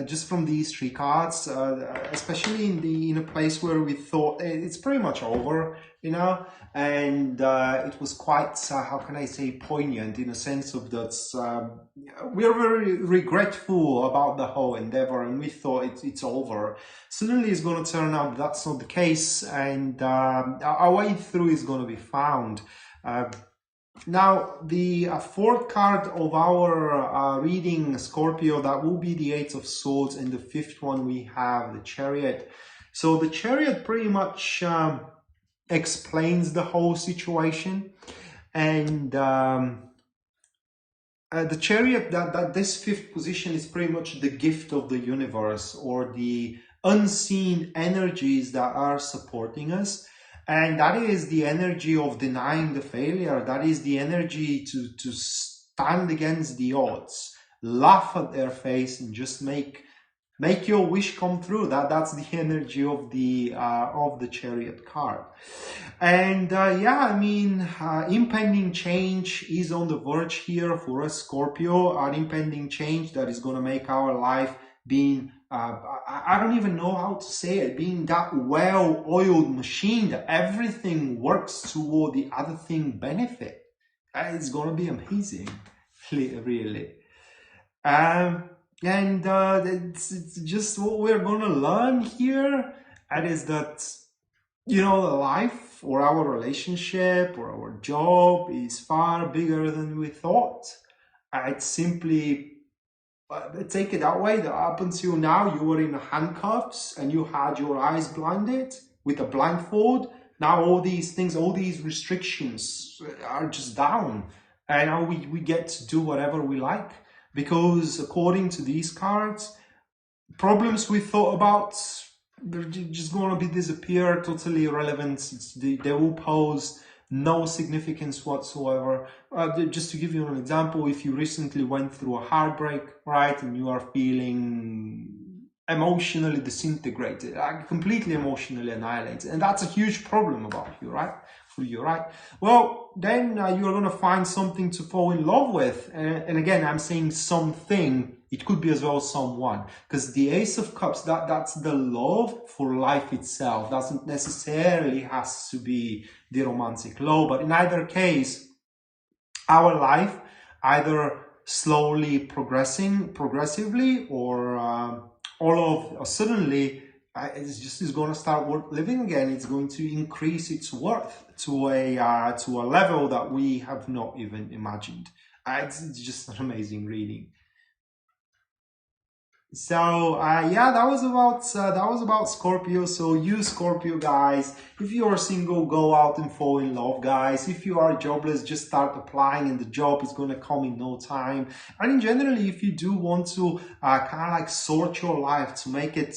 Just from these three cards, especially in a place where we thought it's pretty much over, you know, and it was quite, how can I say, poignant in a sense of that we are very regretful about the whole endeavor, and we thought it's over. Suddenly it's going to turn out that's not the case, and our way through is going to be found. Now, the fourth card of our reading, Scorpio, that will be the Eight of Swords, and the fifth one we have the Chariot. So the Chariot pretty much explains the whole situation, and the Chariot, that this fifth position is pretty much the gift of the universe, or the unseen energies that are supporting us. And that is the energy of denying the failure. That is the energy to stand against the odds, laugh at their face, and just make your wish come true. That's the energy of the Chariot card. And yeah, I mean, impending change is on the verge here for us, Scorpio. An impending change that is going to make our life being, I don't even know how to say it, being that well-oiled machine that everything works toward the other thing benefit. It's going to be amazing, really. And it's just what we're going to learn here. And is that, you know, the life or our relationship or our job is far bigger than we thought. It's simply, take it that way, that up until now you were in handcuffs and you had your eyes blinded with a blindfold. Now all these things, all these restrictions are just down, and now we get to do whatever we like, because according to these cards, problems we thought about, they're just going to be disappear, totally irrelevant. They will pose no significance whatsoever. Just to give you an example, if you recently went through a heartbreak, right, and you are feeling emotionally disintegrated, completely emotionally annihilated, and that's a huge problem about you, right? For you, right? Well, then you're going to find something to fall in love with. And again, I'm saying something. It could be as well someone, because the Ace of Cups, that's the love for life itself. Doesn't necessarily has to be the romantic love, but in either case, our life either slowly progressively, or all of suddenly is going to start worth living again. It's going to increase its worth to a level that we have not even imagined. It's just an amazing reading. So yeah, that was about Scorpio. So you Scorpio guys, if you are single, go out and fall in love, guys. If you are jobless, just start applying and the job is going to come in no time. And in generally, if you do want to kind of like sort your life to make it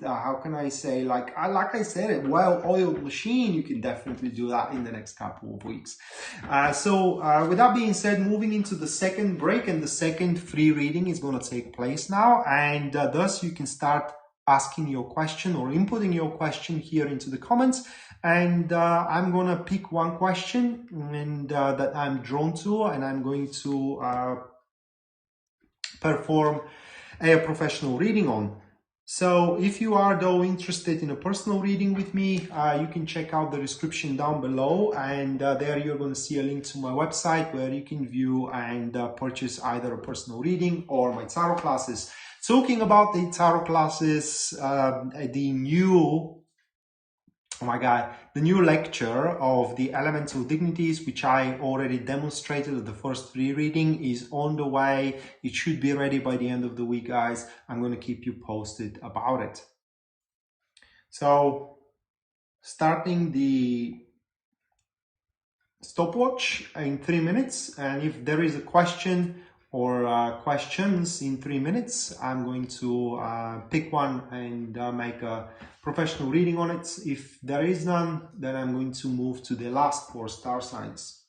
how can I say, like I said, a well-oiled machine, you can definitely do that in the next couple of weeks. So with that being said, moving into the second break, and the second free reading is going to take place now. And thus you can start asking your question or inputting your question here into the comments. And I'm going to pick one question and that I'm drawn to, and I'm going to perform a professional reading on. So if you are though interested in a personal reading with me, you can check out the description down below, and there you're going to see a link to my website where you can view and purchase either a personal reading or my tarot classes. Talking about the tarot classes, the new lecture of the elemental dignities, which I already demonstrated at the first free reading, is on the way. It should be ready by the end of the week, guys. I'm going to keep you posted about it. So, starting the stopwatch in 3 minutes, and if there is a question or questions in 3 minutes, I'm going to pick one and make a professional reading on it. If there is none, then I'm going to move to the last 4 star signs.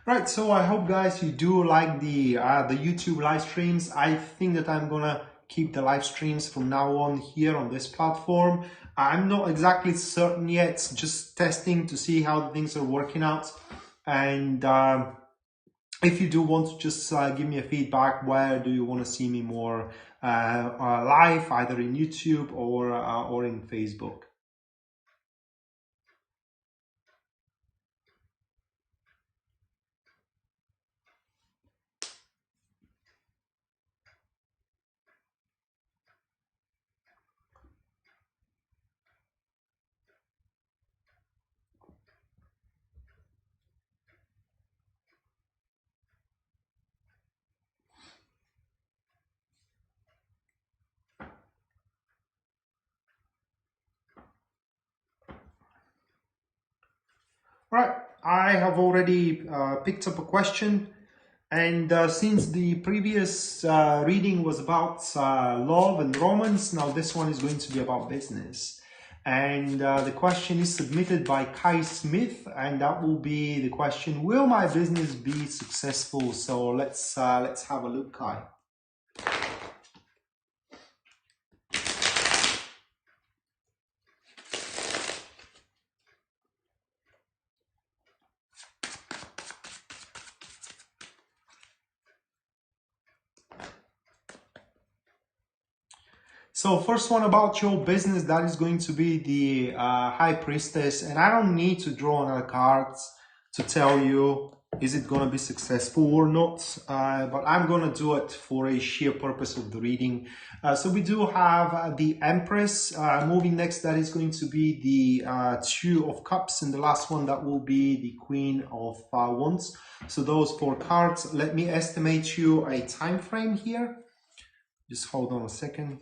Right, so I hope guys you do like the YouTube live streams. I think that I'm gonna keep the live streams from now on here on this platform. I'm not exactly certain yet, just testing to see how things are working out. And if you do want to just give me a feedback, where do you want to see me more live, either in YouTube or in Facebook? Right, I have already picked up a question, and since the previous reading was about love and romance, now this one is going to be about business. And the question is submitted by Kai Smith, and that will be the question: will my business be successful? So let's have a look, Kai. So first one about your business, that is going to be the High Priestess. And I don't need to draw another cards to tell you, is it going to be successful or not? But I'm going to do it for a sheer purpose of the reading. So we do have the Empress. Moving next, that is going to be the Two of Cups. And the last one, that will be the Queen of Wands. So those 4 cards. Let me estimate you a time frame here. Just hold on a second.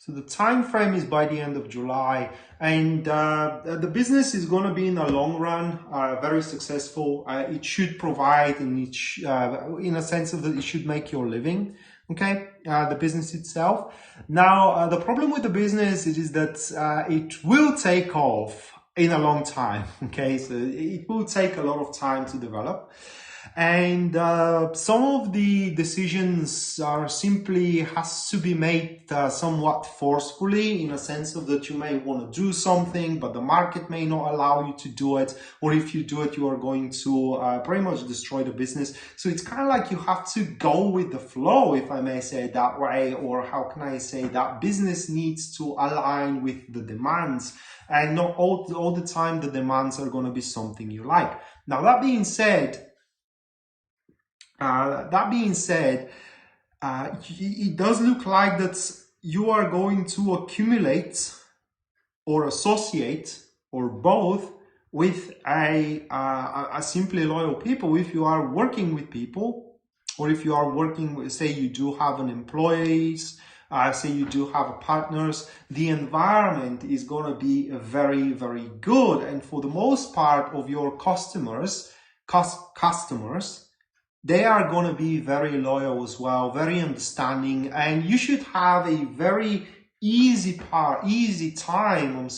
So the time frame is by the end of July, and the business is going to be in the long run very successful. It should provide, and in a sense of that, it should make your living. Okay, the business itself. Now, the problem with the business is that it will take off in a long time. Okay, so it will take a lot of time to develop. And some of the decisions are simply has to be made somewhat forcefully, in a sense of that you may want to do something, but the market may not allow you to do it, or if you do it, you are going to pretty much destroy the business. So it's kind of like you have to go with the flow, if I may say it that way, or how can I say that business needs to align with the demands, and not all the time the demands are going to be something you like. Now, that being said, it does look like that you are going to accumulate or associate or both with a simply loyal people. If you are working with people, or if you are working with, say you do have an employees, say you do have partners, the environment is going to be very, very good. And for the most part of your customers, they are going to be very loyal as well, very understanding, and you should have a very easy time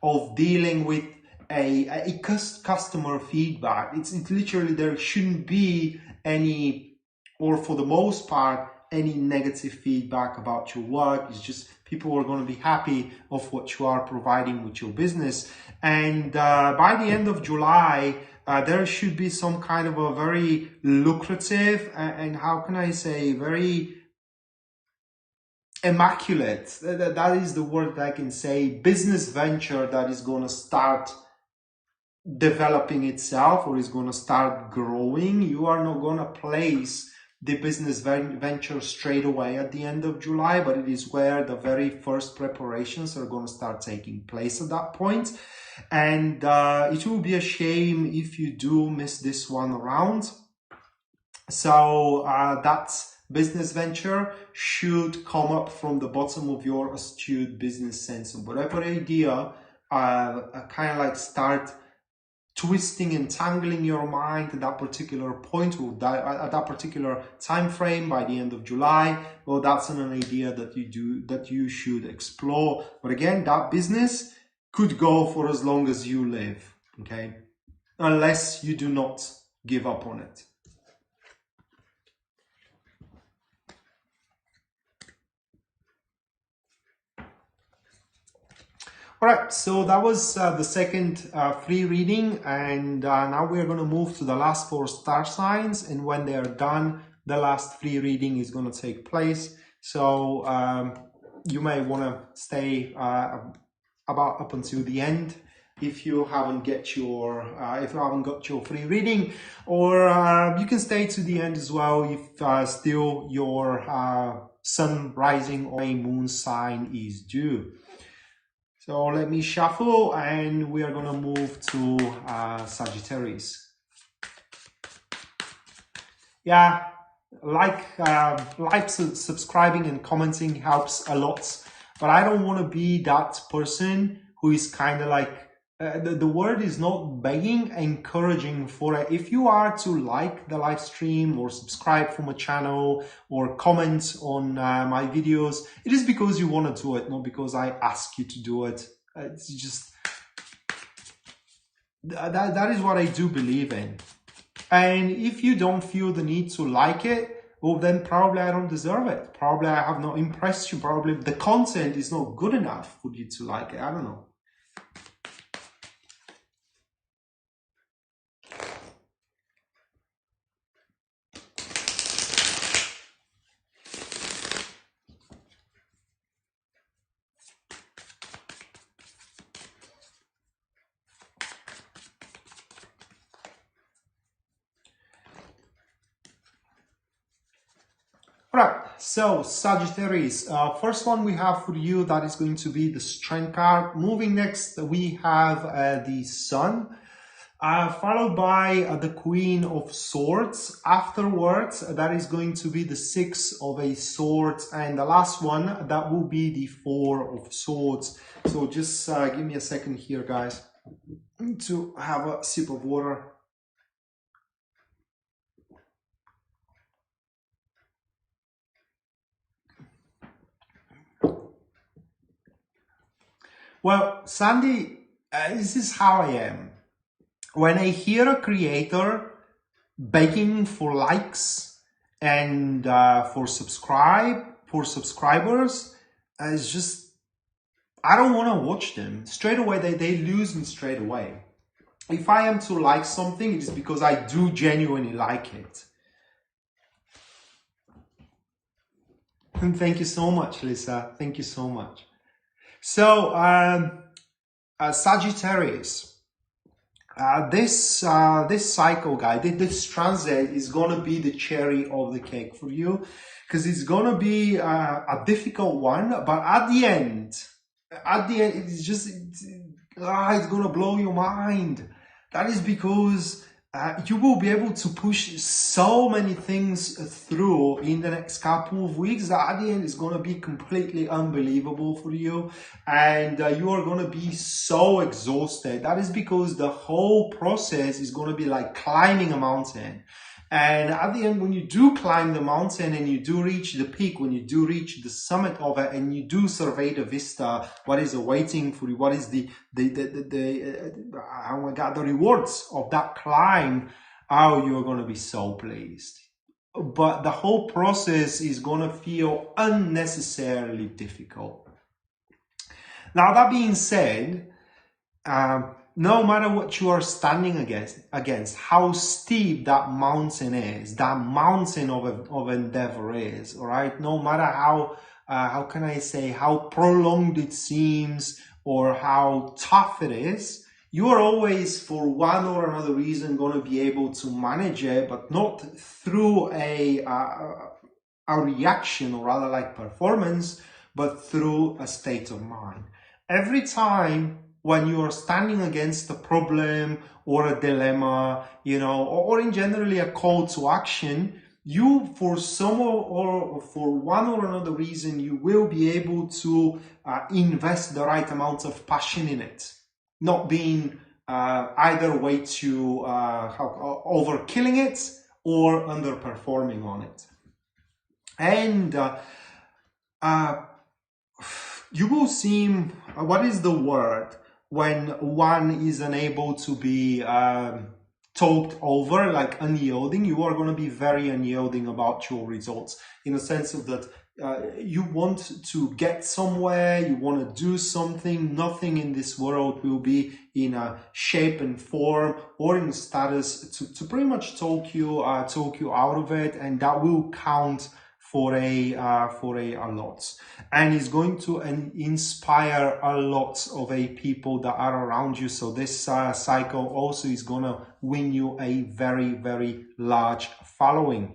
of dealing with a customer feedback. It's literally, there shouldn't be any, or for the most part, any negative feedback about your work. It's just people are going to be happy of what you are providing with your business. And by the end of July, there should be some kind of a very lucrative and how can I say, very immaculate, that is the word that I can say, business venture that is going to start developing itself, or is going to start growing. You are not going to place the business venture straight away at the end of July, but it is where the very first preparations are going to start taking place at that point. And it will be a shame if you do miss this one around. So that business venture should come up from the bottom of your astute business sense. And whatever idea, kind of like start twisting and tangling your mind at that particular point, or at that particular time frame by the end of July, well, that's an idea that you should explore. But again, that business could go for as long as you live, okay, unless you do not give up on it. All right, so that was the second free reading, and now we're going to move to the last 4 star signs, and when they are done, the last free reading is going to take place. So you may want to stay about up until the end if you haven't got your free reading, or you can stay to the end as well if still your sun, rising, or moon sign is due. So let me shuffle, and we are going to move to Sagittarius. Yeah, subscribing and commenting helps a lot, but I don't want to be that person who is kind of like, the word is not begging, encouraging for it. If you are to like the live stream or subscribe for my channel or comment on my videos, it is because you want to do it, not because I ask you to do it. It's just, that is what I do believe in. And if you don't feel the need to like it, well, then probably I don't deserve it. Probably I have not impressed you. Probably the content is not good enough for you to like it. I don't know. Right, so Sagittarius, first one we have for you, that is going to be the Strength card. Moving next, we have the Sun, followed by the Queen of Swords. Afterwards, that is going to be the Six of Swords, and the last one, that will be the Four of Swords. So just give me a second here, guys, to have a sip of water. Well, Sandy, this is how I am. When I hear a creator begging for likes and for subscribers, it's just, I don't want to watch them. Straight away, they lose me straight away. If I am to like something, it is because I do genuinely like it. And thank you so much, Lisa. Thank you so much. So, Sagittarius, this cycle, guy, this transit is going to be the cherry of the cake for you, because it's going to be a difficult one, but at the end, it's just, it's going to blow your mind. That is because you will be able to push so many things through in the next couple of weeks that at the end is going to be completely unbelievable for you, and you are going to be so exhausted. That is because the whole process is going to be like climbing a mountain. And at the end, when you do climb the mountain and you do reach the peak, when you do reach the summit of it, and you do survey the vista, what is awaiting for you, what is the oh my God, the rewards of that climb, oh, you're going to be so pleased. But the whole process is going to feel unnecessarily difficult. Now, that being said, no matter what you are standing against, how steep that mountain is, that mountain of endeavor is, all right? No matter how can I say, how prolonged it seems or how tough it is, you are always, for one or another reason, going to be able to manage it, but not through a reaction, or rather like performance, but through a state of mind. Every time when you are standing against a problem or a dilemma, you know, or in generally a call to action, you, for some or for one or another reason, you will be able to invest the right amount of passion in it, not being either way to overkilling it or underperforming on it. And you will seem, what is the word, when one is unable to be talked over, like unyielding, you are going to be very unyielding about your results, in the sense of that you want to get somewhere, you want to do something. Nothing in this world will be in a shape and form or in status to pretty much talk you out of it, and that will count for a lot, and it's going to inspire a lot of people that are around you. So this cycle also is gonna win you a very, very large following.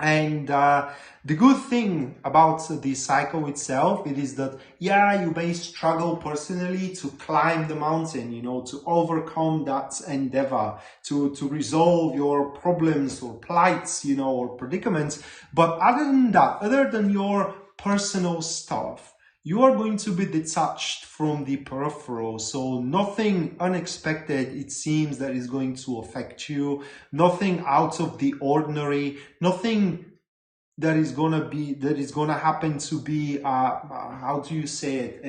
And the good thing about the cycle itself, it is that, yeah, you may struggle personally to climb the mountain, you know, to overcome that endeavor, to resolve your problems or plights, you know, or predicaments. But other than that, other than your personal stuff, you are going to be detached from the peripheral. So nothing unexpected, it seems, that is going to affect you. Nothing out of the ordinary. Nothing that is gonna happen to be how do you say it,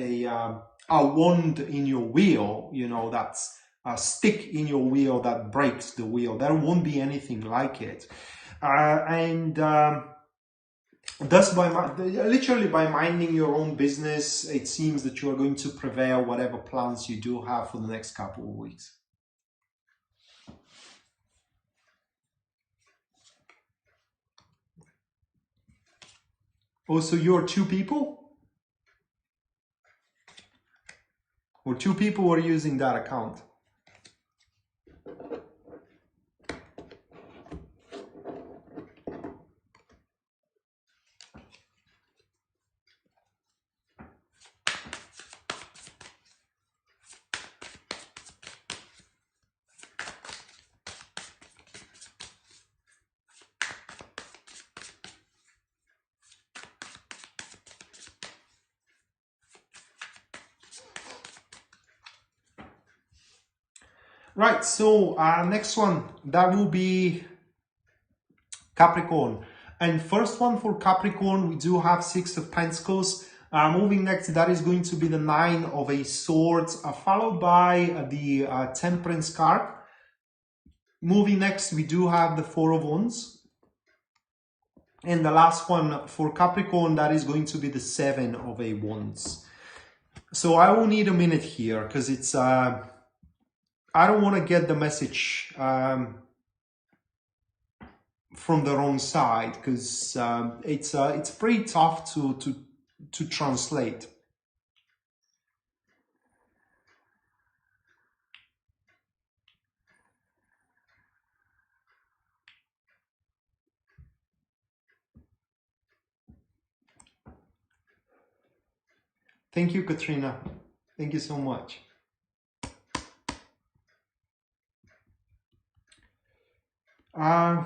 a wand in your wheel, you know, that's a stick in your wheel that breaks the wheel. There won't be anything like it. Thus, literally by minding your own business, it seems that you are going to prevail whatever plans you do have for the next couple of weeks. Also, you're two people? Or two people are using that account? Right, so next one, that will be Capricorn. And first one for Capricorn, we do have Six of Pentacles. Moving next, that is going to be the Nine of Swords, followed by the Temperance card. Moving next, we do have the Four of Wands. And the last one for Capricorn, that is going to be the Seven of Wands. So I will need a minute here, because it's... I don't want to get the message from the wrong side, because it's pretty tough to translate. Thank you, Katrina. Thank you so much.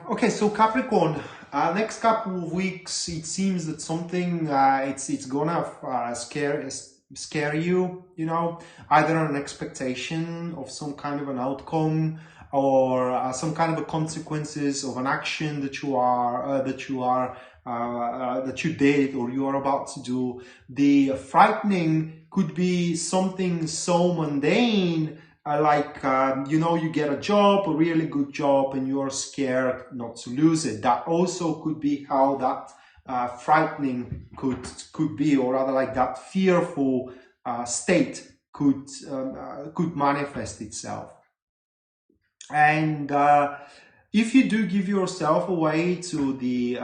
Okay, so Capricorn, next couple of weeks, it seems that something it's gonna scare you, you know, either an expectation of some kind of an outcome, or some kind of a consequences of an action that you did or you are about to do. The frightening could be something so mundane, like, you know, you get a job, a really good job, and you are scared not to lose it. That also could be how that frightening could be, or rather like that fearful state could manifest itself. And if you do give yourself away to the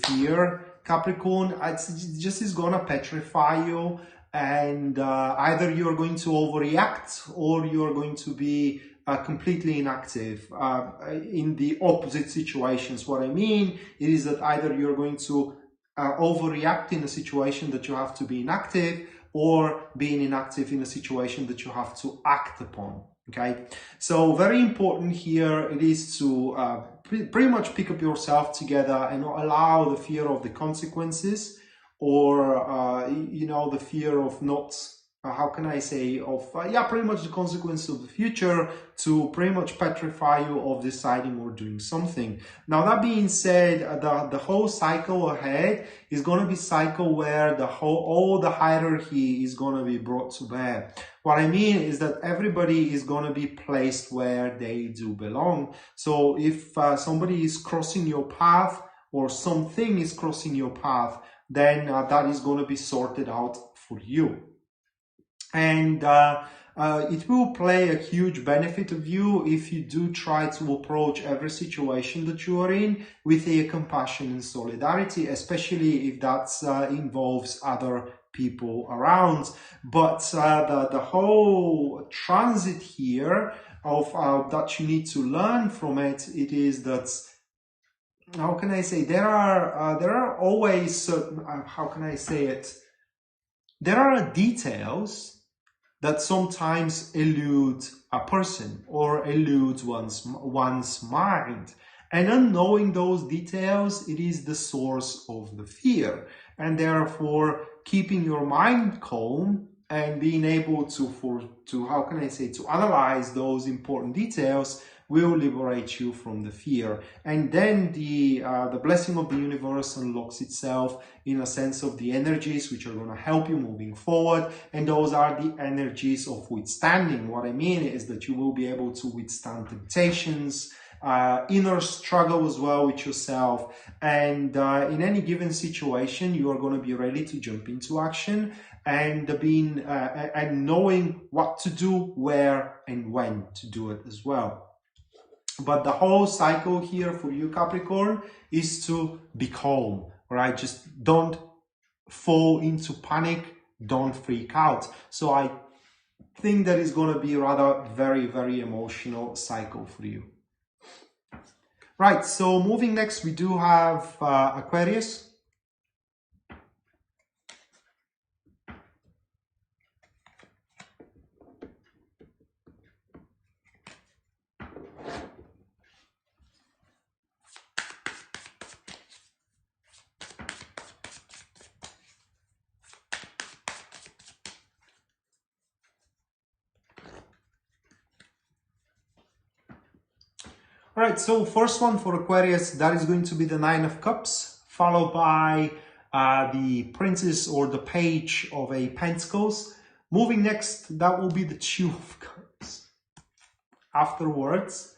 fear, Capricorn, it just is gonna petrify you. And either you're going to overreact, or you're going to be completely inactive in the opposite situations. What I mean is that either you're going to overreact in a situation that you have to be inactive, or being inactive in a situation that you have to act upon. Okay, so very important here it is to pretty much pick up yourself together and not allow the fear of the consequences, or you know, the fear of not how can I say, of pretty much the consequence of the future to pretty much petrify you of deciding or doing something. Now, that being said, the whole cycle ahead is going to be cycle where all the hierarchy is going to be brought to bear. What I mean is that everybody is going to be placed where they do belong. So if somebody is crossing your path, or something is crossing your path, then that is going to be sorted out for you. And it will play a huge benefit of you if you do try to approach every situation that you are in with a compassion and solidarity, especially if that involves other people around. But the whole transit here of that you need to learn from it, it is that, how can I say, there are always certain, how can I say it, there are details that sometimes elude a person or elude one's mind. And unknowing those details, it is the source of the fear. And therefore, keeping your mind calm and being able to how can I say, to analyze those important details will liberate you from the fear. And then the blessing of the universe unlocks itself in a sense of the energies which are going to help you moving forward. And those are the energies of withstanding. What I mean is that you will be able to withstand temptations, inner struggle as well with yourself. And in any given situation, you are going to be ready to jump into action and and knowing what to do, where and when to do it as well. But the whole cycle here for you, Capricorn, is to be calm, right? Just don't fall into panic, don't freak out. So I think that is going to be rather very, very emotional cycle for you. Right, so moving next, we do have Aquarius. All right, so first one for Aquarius, that is going to be the Nine of Cups, followed by the Princess or the Page of a Pentacles. Moving next, that will be the Two of Cups. Afterwards,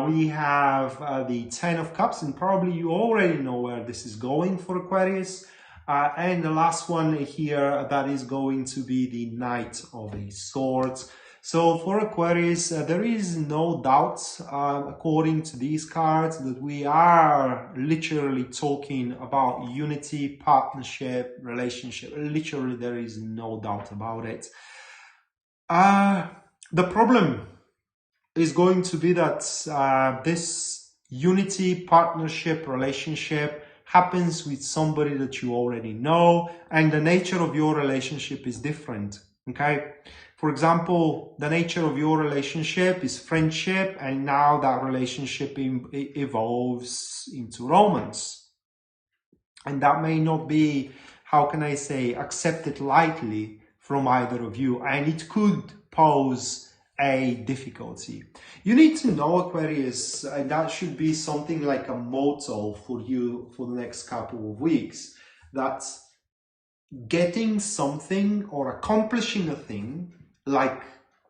we have the Ten of Cups, and probably you already know where this is going for Aquarius. And the last one here, that is going to be the Knight of a Swords. So for Aquarius, there is no doubt, according to these cards, that we are literally talking about unity, partnership, relationship. Literally, there is no doubt about it. The problem is going to be that this unity, partnership, relationship happens with somebody that you already know, and the nature of your relationship is different, okay? For example, the nature of your relationship is friendship, and now that relationship evolves into romance. And that may not be, how can I say, accepted lightly from either of you, and it could pose a difficulty. You need to know, Aquarius, and that should be something like a motto for you for the next couple of weeks, that getting something or accomplishing a thing, like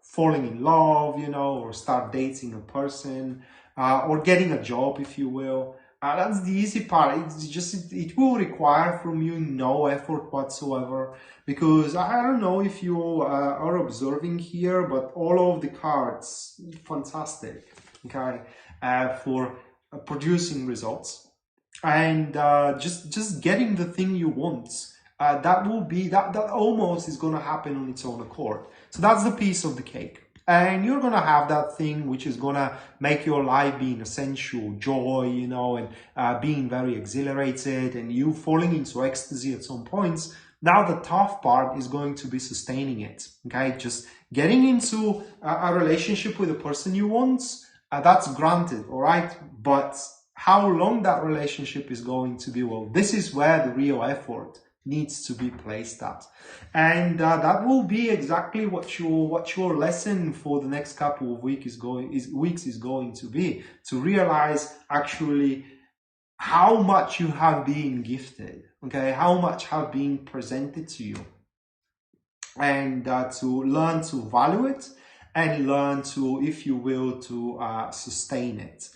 falling in love, you know, or start dating a person, or getting a job, if you will, that's the easy part. It's just, it will require from you no effort whatsoever, because I don't know if you are observing here, but all of the cards, fantastic, okay, for producing results, and just getting the thing you want. That will be, that almost is going to happen on its own accord. So that's the piece of the cake. And you're going to have that thing which is going to make your life being essential, joy, you know, and being very exhilarated, and you falling into ecstasy at some points. Now the tough part is going to be sustaining it, okay? Just getting into a relationship with the person you want, that's granted, all right? But how long that relationship is going to be, well, this is where the real effort needs to be placed at, and that will be exactly what your lesson for the next couple of weeks is going to be, to realize actually how much you have been gifted, okay, how much have been presented to you, and to learn to value it and learn to, if you will, to sustain it.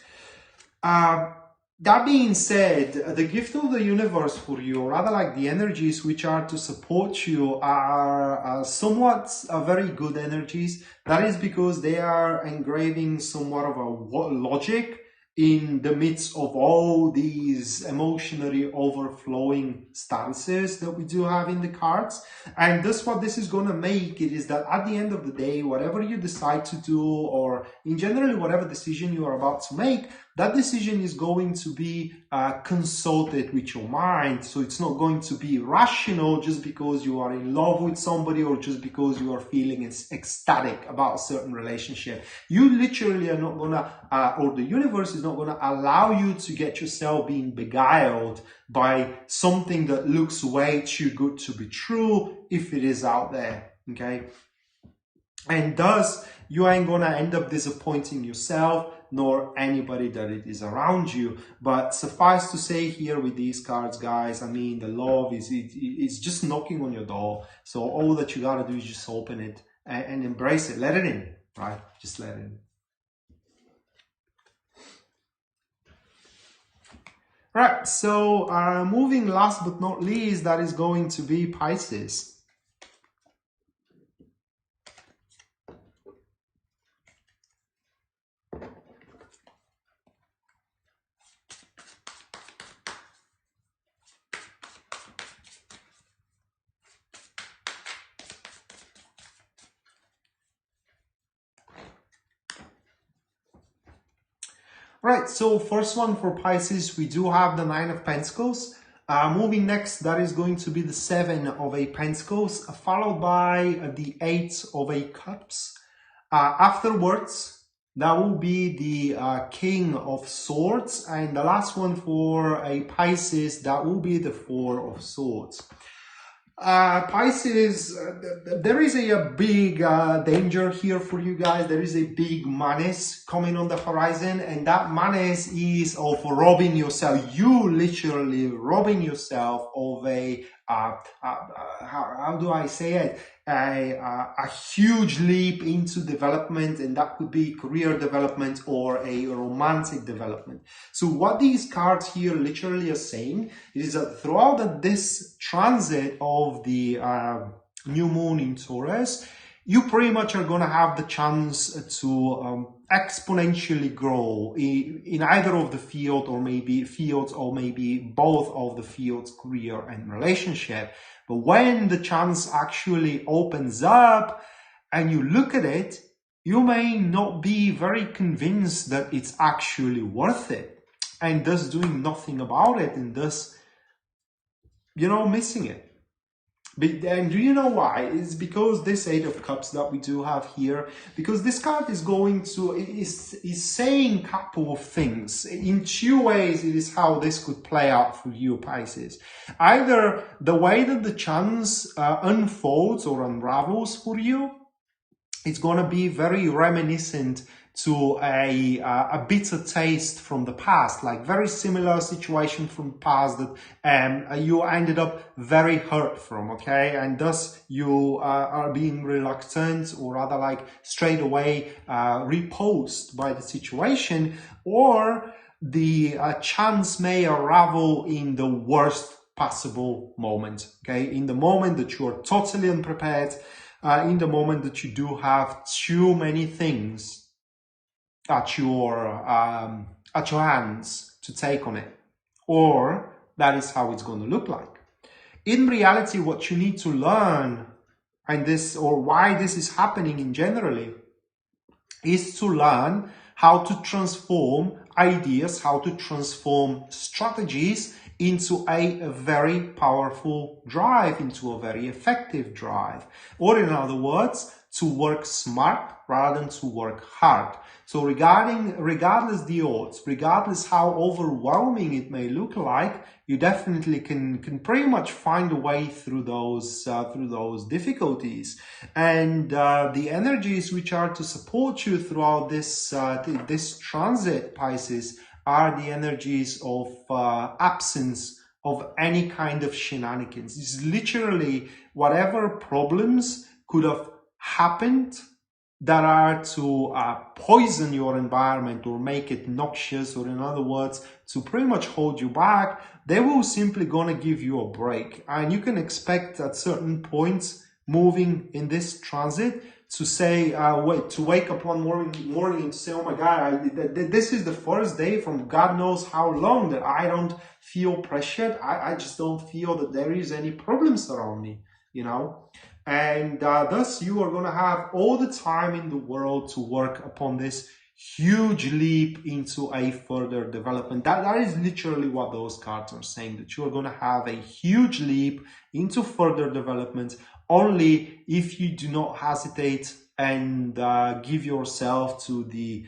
That being said, the gift of the universe for you, or rather like the energies which are to support you, are somewhat very good energies. That is because they are engraving somewhat of a logic in the midst of all these emotionally overflowing stances that we do have in the cards. And this, what this is going to make it is that at the end of the day, whatever you decide to do, or in general, whatever decision you are about to make, that decision is going to be consulted with your mind. So it's not going to be rational just because you are in love with somebody or just because you are feeling ecstatic about a certain relationship. You literally are not going to, or the universe is not going to allow you to get yourself being beguiled by something that looks way too good to be true if it is out there, okay? And thus, you ain't going to end up disappointing yourself nor anybody that it is around you. But suffice to say here with these cards, guys, I mean, the love is just knocking on your door. So all that you got to do is just open it and embrace it. Let it in, right? Just let it in. Right, so moving last but not least, that is going to be Pisces. Right, so first one for Pisces, we do have the Nine of Pentacles. Moving next, that is going to be the Seven of Pentacles, followed by the Eight of Cups. Afterwards, that will be the King of Swords. And the last one for a Pisces, that will be the Four of Swords. Pisces, there is a big danger here for you guys. There is a big menace coming on the horizon, and that menace is of robbing yourself. You literally robbing yourself of a how do I say it? A huge leap into development, and that could be career development or a romantic development. So what these cards here literally are saying is that throughout this transit of the new moon in Taurus, you pretty much are going to have the chance to exponentially grow in either of the fields, or maybe both of the fields, career and relationship. But when the chance actually opens up and you look at it, you may not be very convinced that it's actually worth it, and thus doing nothing about it, and thus, missing it. And do you know why? It's because this Eight of Cups that we do have here, because this card is is saying a couple of things. In two ways, it is how this could play out for you, Pisces. Either the way that the chance unfolds or unravels for you, it's going to be very reminiscent to a bitter taste from the past, like very similar situation from the past that you ended up very hurt from, okay? And thus you are being reluctant, or rather like straight away repulsed by the situation, or the chance may unravel in the worst possible moment, okay? In the moment that you are totally unprepared, in the moment that you do have too many things at your hands to take on it, or that is how it's going to look like. In reality, what you need to learn, and this, or why this is happening in generally, is to learn how to transform ideas, how to transform strategies into a very powerful drive, into a very effective drive. Or in other words, to work smart rather than to work hard. So regardless the odds, regardless how overwhelming it may look like, you definitely can pretty much find a way through those difficulties. And the energies which are to support you throughout this this transit, Pisces, are the energies of absence of any kind of shenanigans. It's literally whatever problems could have happened that are to poison your environment or make it noxious, or in other words, to pretty much hold you back, they will simply gonna give you a break. And you can expect at certain points moving in this transit to say, to wake up one morning and say, oh my God, this is the first day from God knows how long that I don't feel pressured. I just don't feel that there is any problems around me, you know? And thus you are going to have all the time in the world to work upon this huge leap into a further development. That is literally what those cards are saying, that you are going to have a huge leap into further development only if you do not hesitate and give yourself to the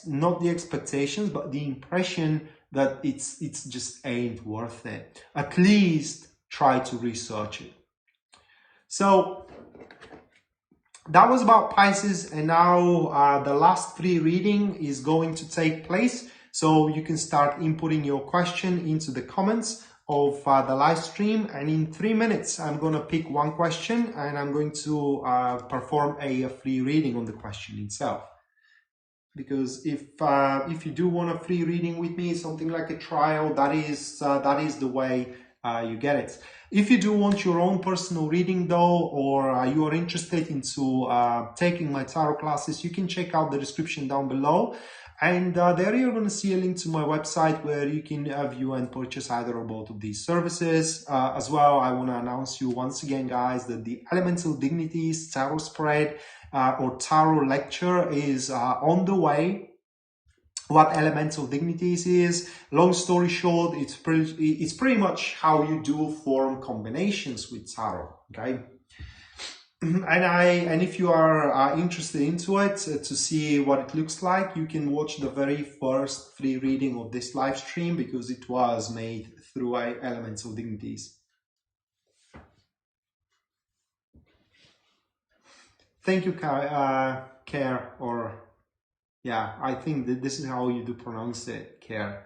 not the expectations, but the impression that it's just ain't worth it. At least try to research it. So that was about Pisces, and now the last free reading is going to take place. So you can start inputting your question into the comments of the live stream, and in 3 minutes I'm going to pick one question and I'm going to perform a free reading on the question itself. Because if you do want a free reading with me, something like a trial, that is the way you get it. If you do want your own personal reading though, or you are interested into taking my tarot classes, you can check out the description down below. And there you're going to see a link to my website where you can view and purchase either or both of these services. As well, I want to announce you once again, guys, that the Elemental Dignities Tarot Spread or Tarot Lecture is on the way. What Elemental Dignities is, long story short, it's pretty much how you do form combinations with tarot, okay? And if you are interested into it, to see what it looks like, you can watch the very first free reading of this live stream, because it was made through Elemental Dignities. Thank you, Care, or yeah, I think that this is how you do pronounce it, Care.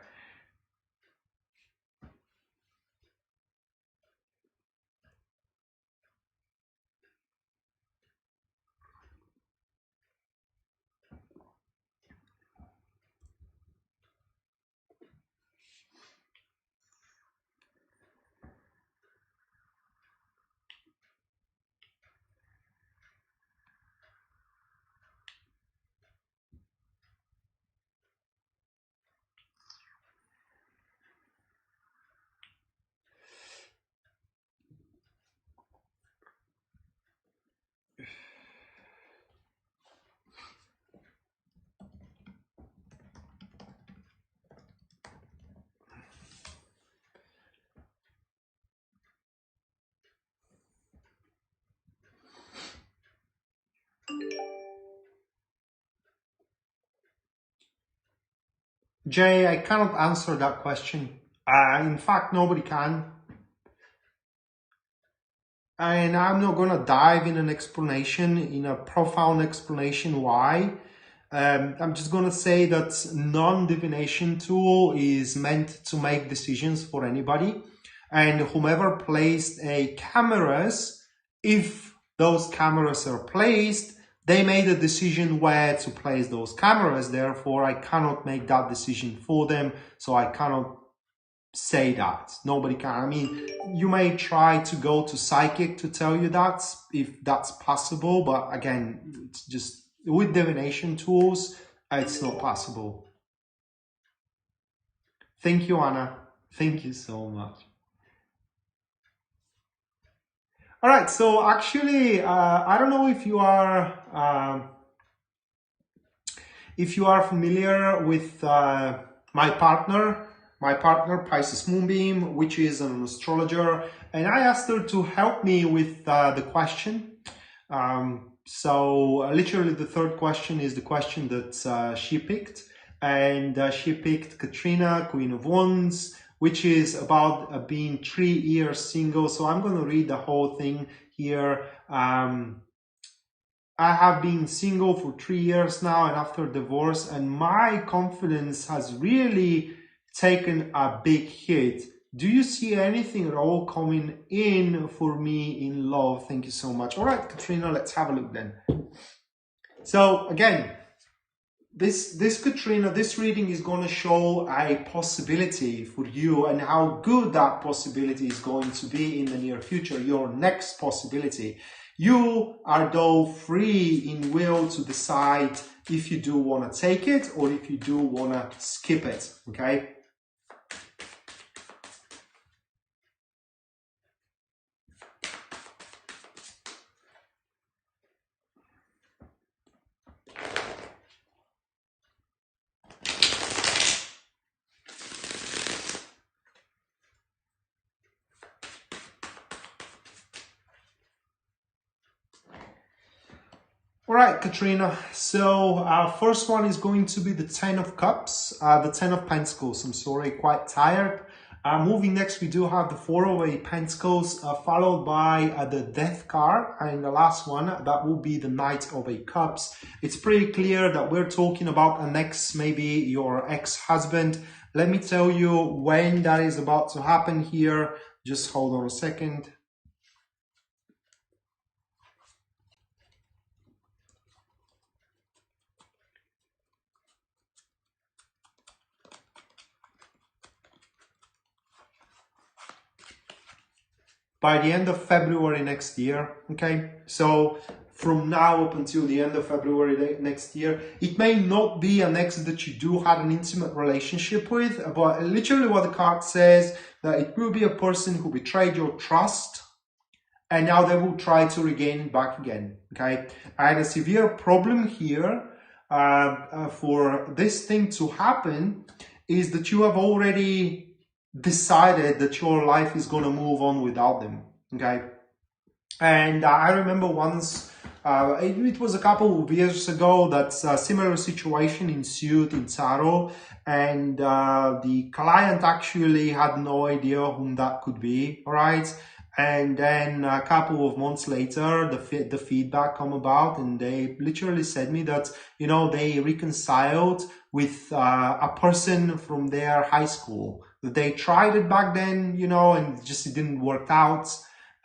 Jay, I cannot answer that question. In fact, nobody can. And I'm not going to dive in an explanation, in a profound explanation why. I'm just going to say that non-divination tool is meant to make decisions for anybody. And whomever placed a cameras, if those cameras are placed, they made a decision where to place those cameras. Therefore, I cannot make that decision for them. So I cannot say that. Nobody can. I mean, you may try to go to psychic to tell you that, if that's possible. But again, it's just with divination tools, it's not possible. Thank you, Anna. Thank you so much. All right, so actually, I don't know if you are familiar with my partner Pisces Moonbeam, which is an astrologer, and I asked her to help me with the question. So literally the third question is the question that she picked, and she picked Katrina, Queen of Wands, which is about being 3 years single. So I'm going to read the whole thing here. I have been single for 3 years now, and after divorce, and my confidence has really taken a big hit. Do you see anything at all coming in for me in love? Thank you so much. All right, Katrina, let's have a look then. So again, this Katrina, this reading is going to show a possibility for you and how good that possibility is going to be in the near future, your next possibility. You are though free in will to decide if you do want to take it or if you do want to skip it, okay? All right, Katrina. So our first one is going to be the 10 of Cups, the 10 of Pentacles. I'm sorry, quite tired. Moving next, we do have the 4 of Pentacles, followed by the Death card. And the last one, that will be the Knight of Cups. It's pretty clear that we're talking about an ex, maybe your ex-husband. Let me tell you when that is about to happen here. Just hold on a second. By the end of February next year, okay? So from now up until the end of February next year, it may not be an ex that you do have an intimate relationship with, but literally what the card says, that it will be a person who betrayed your trust, and now they will try to regain it back again, okay? And a severe problem here for this thing to happen is that you have already decided that your life is going to move on without them, okay? And I remember once, it was a couple of years ago, that a similar situation ensued in Tarot, and the client actually had no idea whom that could be, all right? And then a couple of months later, the feedback come about, and they literally said me that, you know, they reconciled with a person from their high school. They tried it back then, you know, and just it didn't work out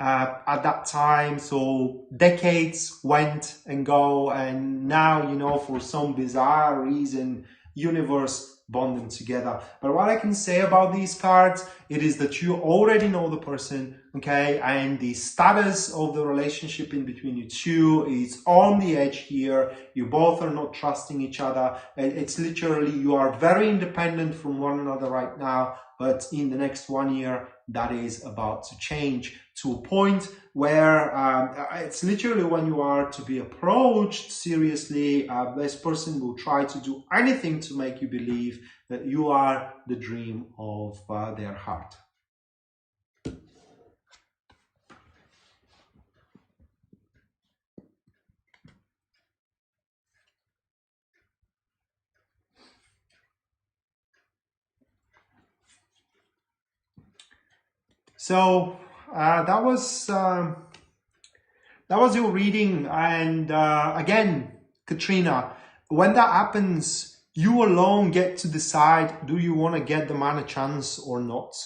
at that time. So decades went and go, and now, you know, for some bizarre reason, universe bond them together. But what I can say about these cards, it is that you already know the person, okay, and the status of the relationship in between you two is on the edge here. You both are not trusting each other. It's literally, you are very independent from one another right now, but in the next 1 year, that is about to change to a point where it's literally when you are to be approached seriously, this person will try to do anything to make you believe that you are the dream of their heart. So that was your reading, and again, Katrina, when that happens, you alone get to decide, do you want to get the man a chance or not?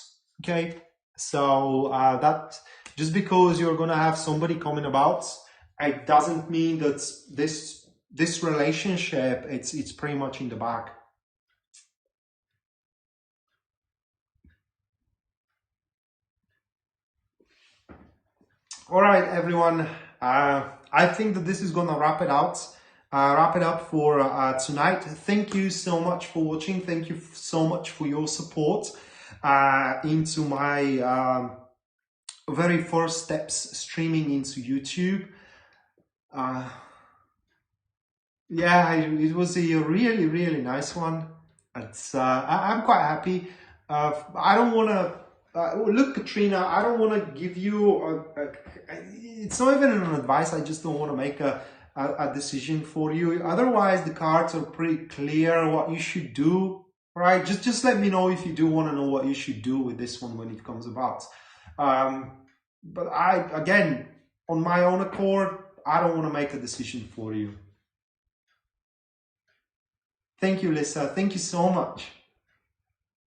Okay, so that just because you're gonna have somebody coming about, it doesn't mean that this relationship it's pretty much in the bag. All right, everyone. I think that this is gonna wrap it up for tonight. Thank you so much for watching. Thank you so much for your support into my very first steps streaming into YouTube. Yeah, it was a really nice one. It's I'm quite happy. I don't want to look, Katrina, I don't want to give you it's not even an advice. I just don't want to make a decision for you. Otherwise, the cards are pretty clear what you should do, right? Just let me know if you do want to know what you should do with this one when it comes about. But again, on my own accord, I don't want to make a decision for you. Thank you, Lisa. Thank you so much.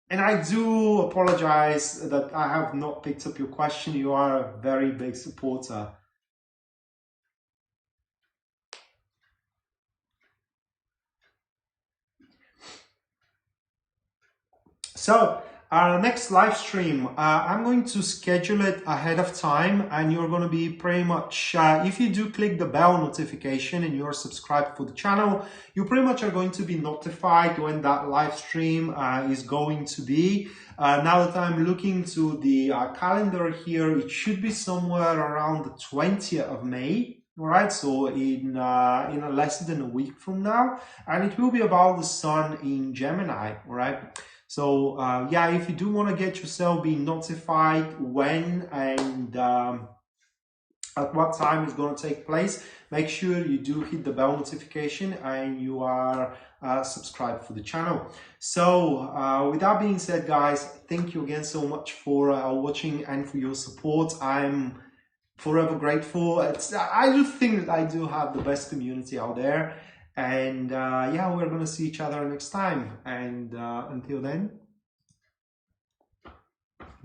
And I do apologize that I have not picked up your question. You are a very big supporter. So next live stream, I'm going to schedule it ahead of time, and you're going to be pretty much, if you do click the bell notification and you're subscribed for the channel, you pretty much are going to be notified when that live stream is going to be. Now that I'm looking to the calendar here, it should be somewhere around the 20th of May. All right, so in less than a week from now, and it will be about the sun in Gemini. All right. So yeah, if you do want to get yourself being notified when and at what time it's going to take place, make sure you do hit the bell notification and you are subscribed for the channel. So with that being said, guys, thank you again so much for watching and for your support. I'm forever grateful. I do think that I do have the best community out there. And yeah, we're going to see each other next time. And until then,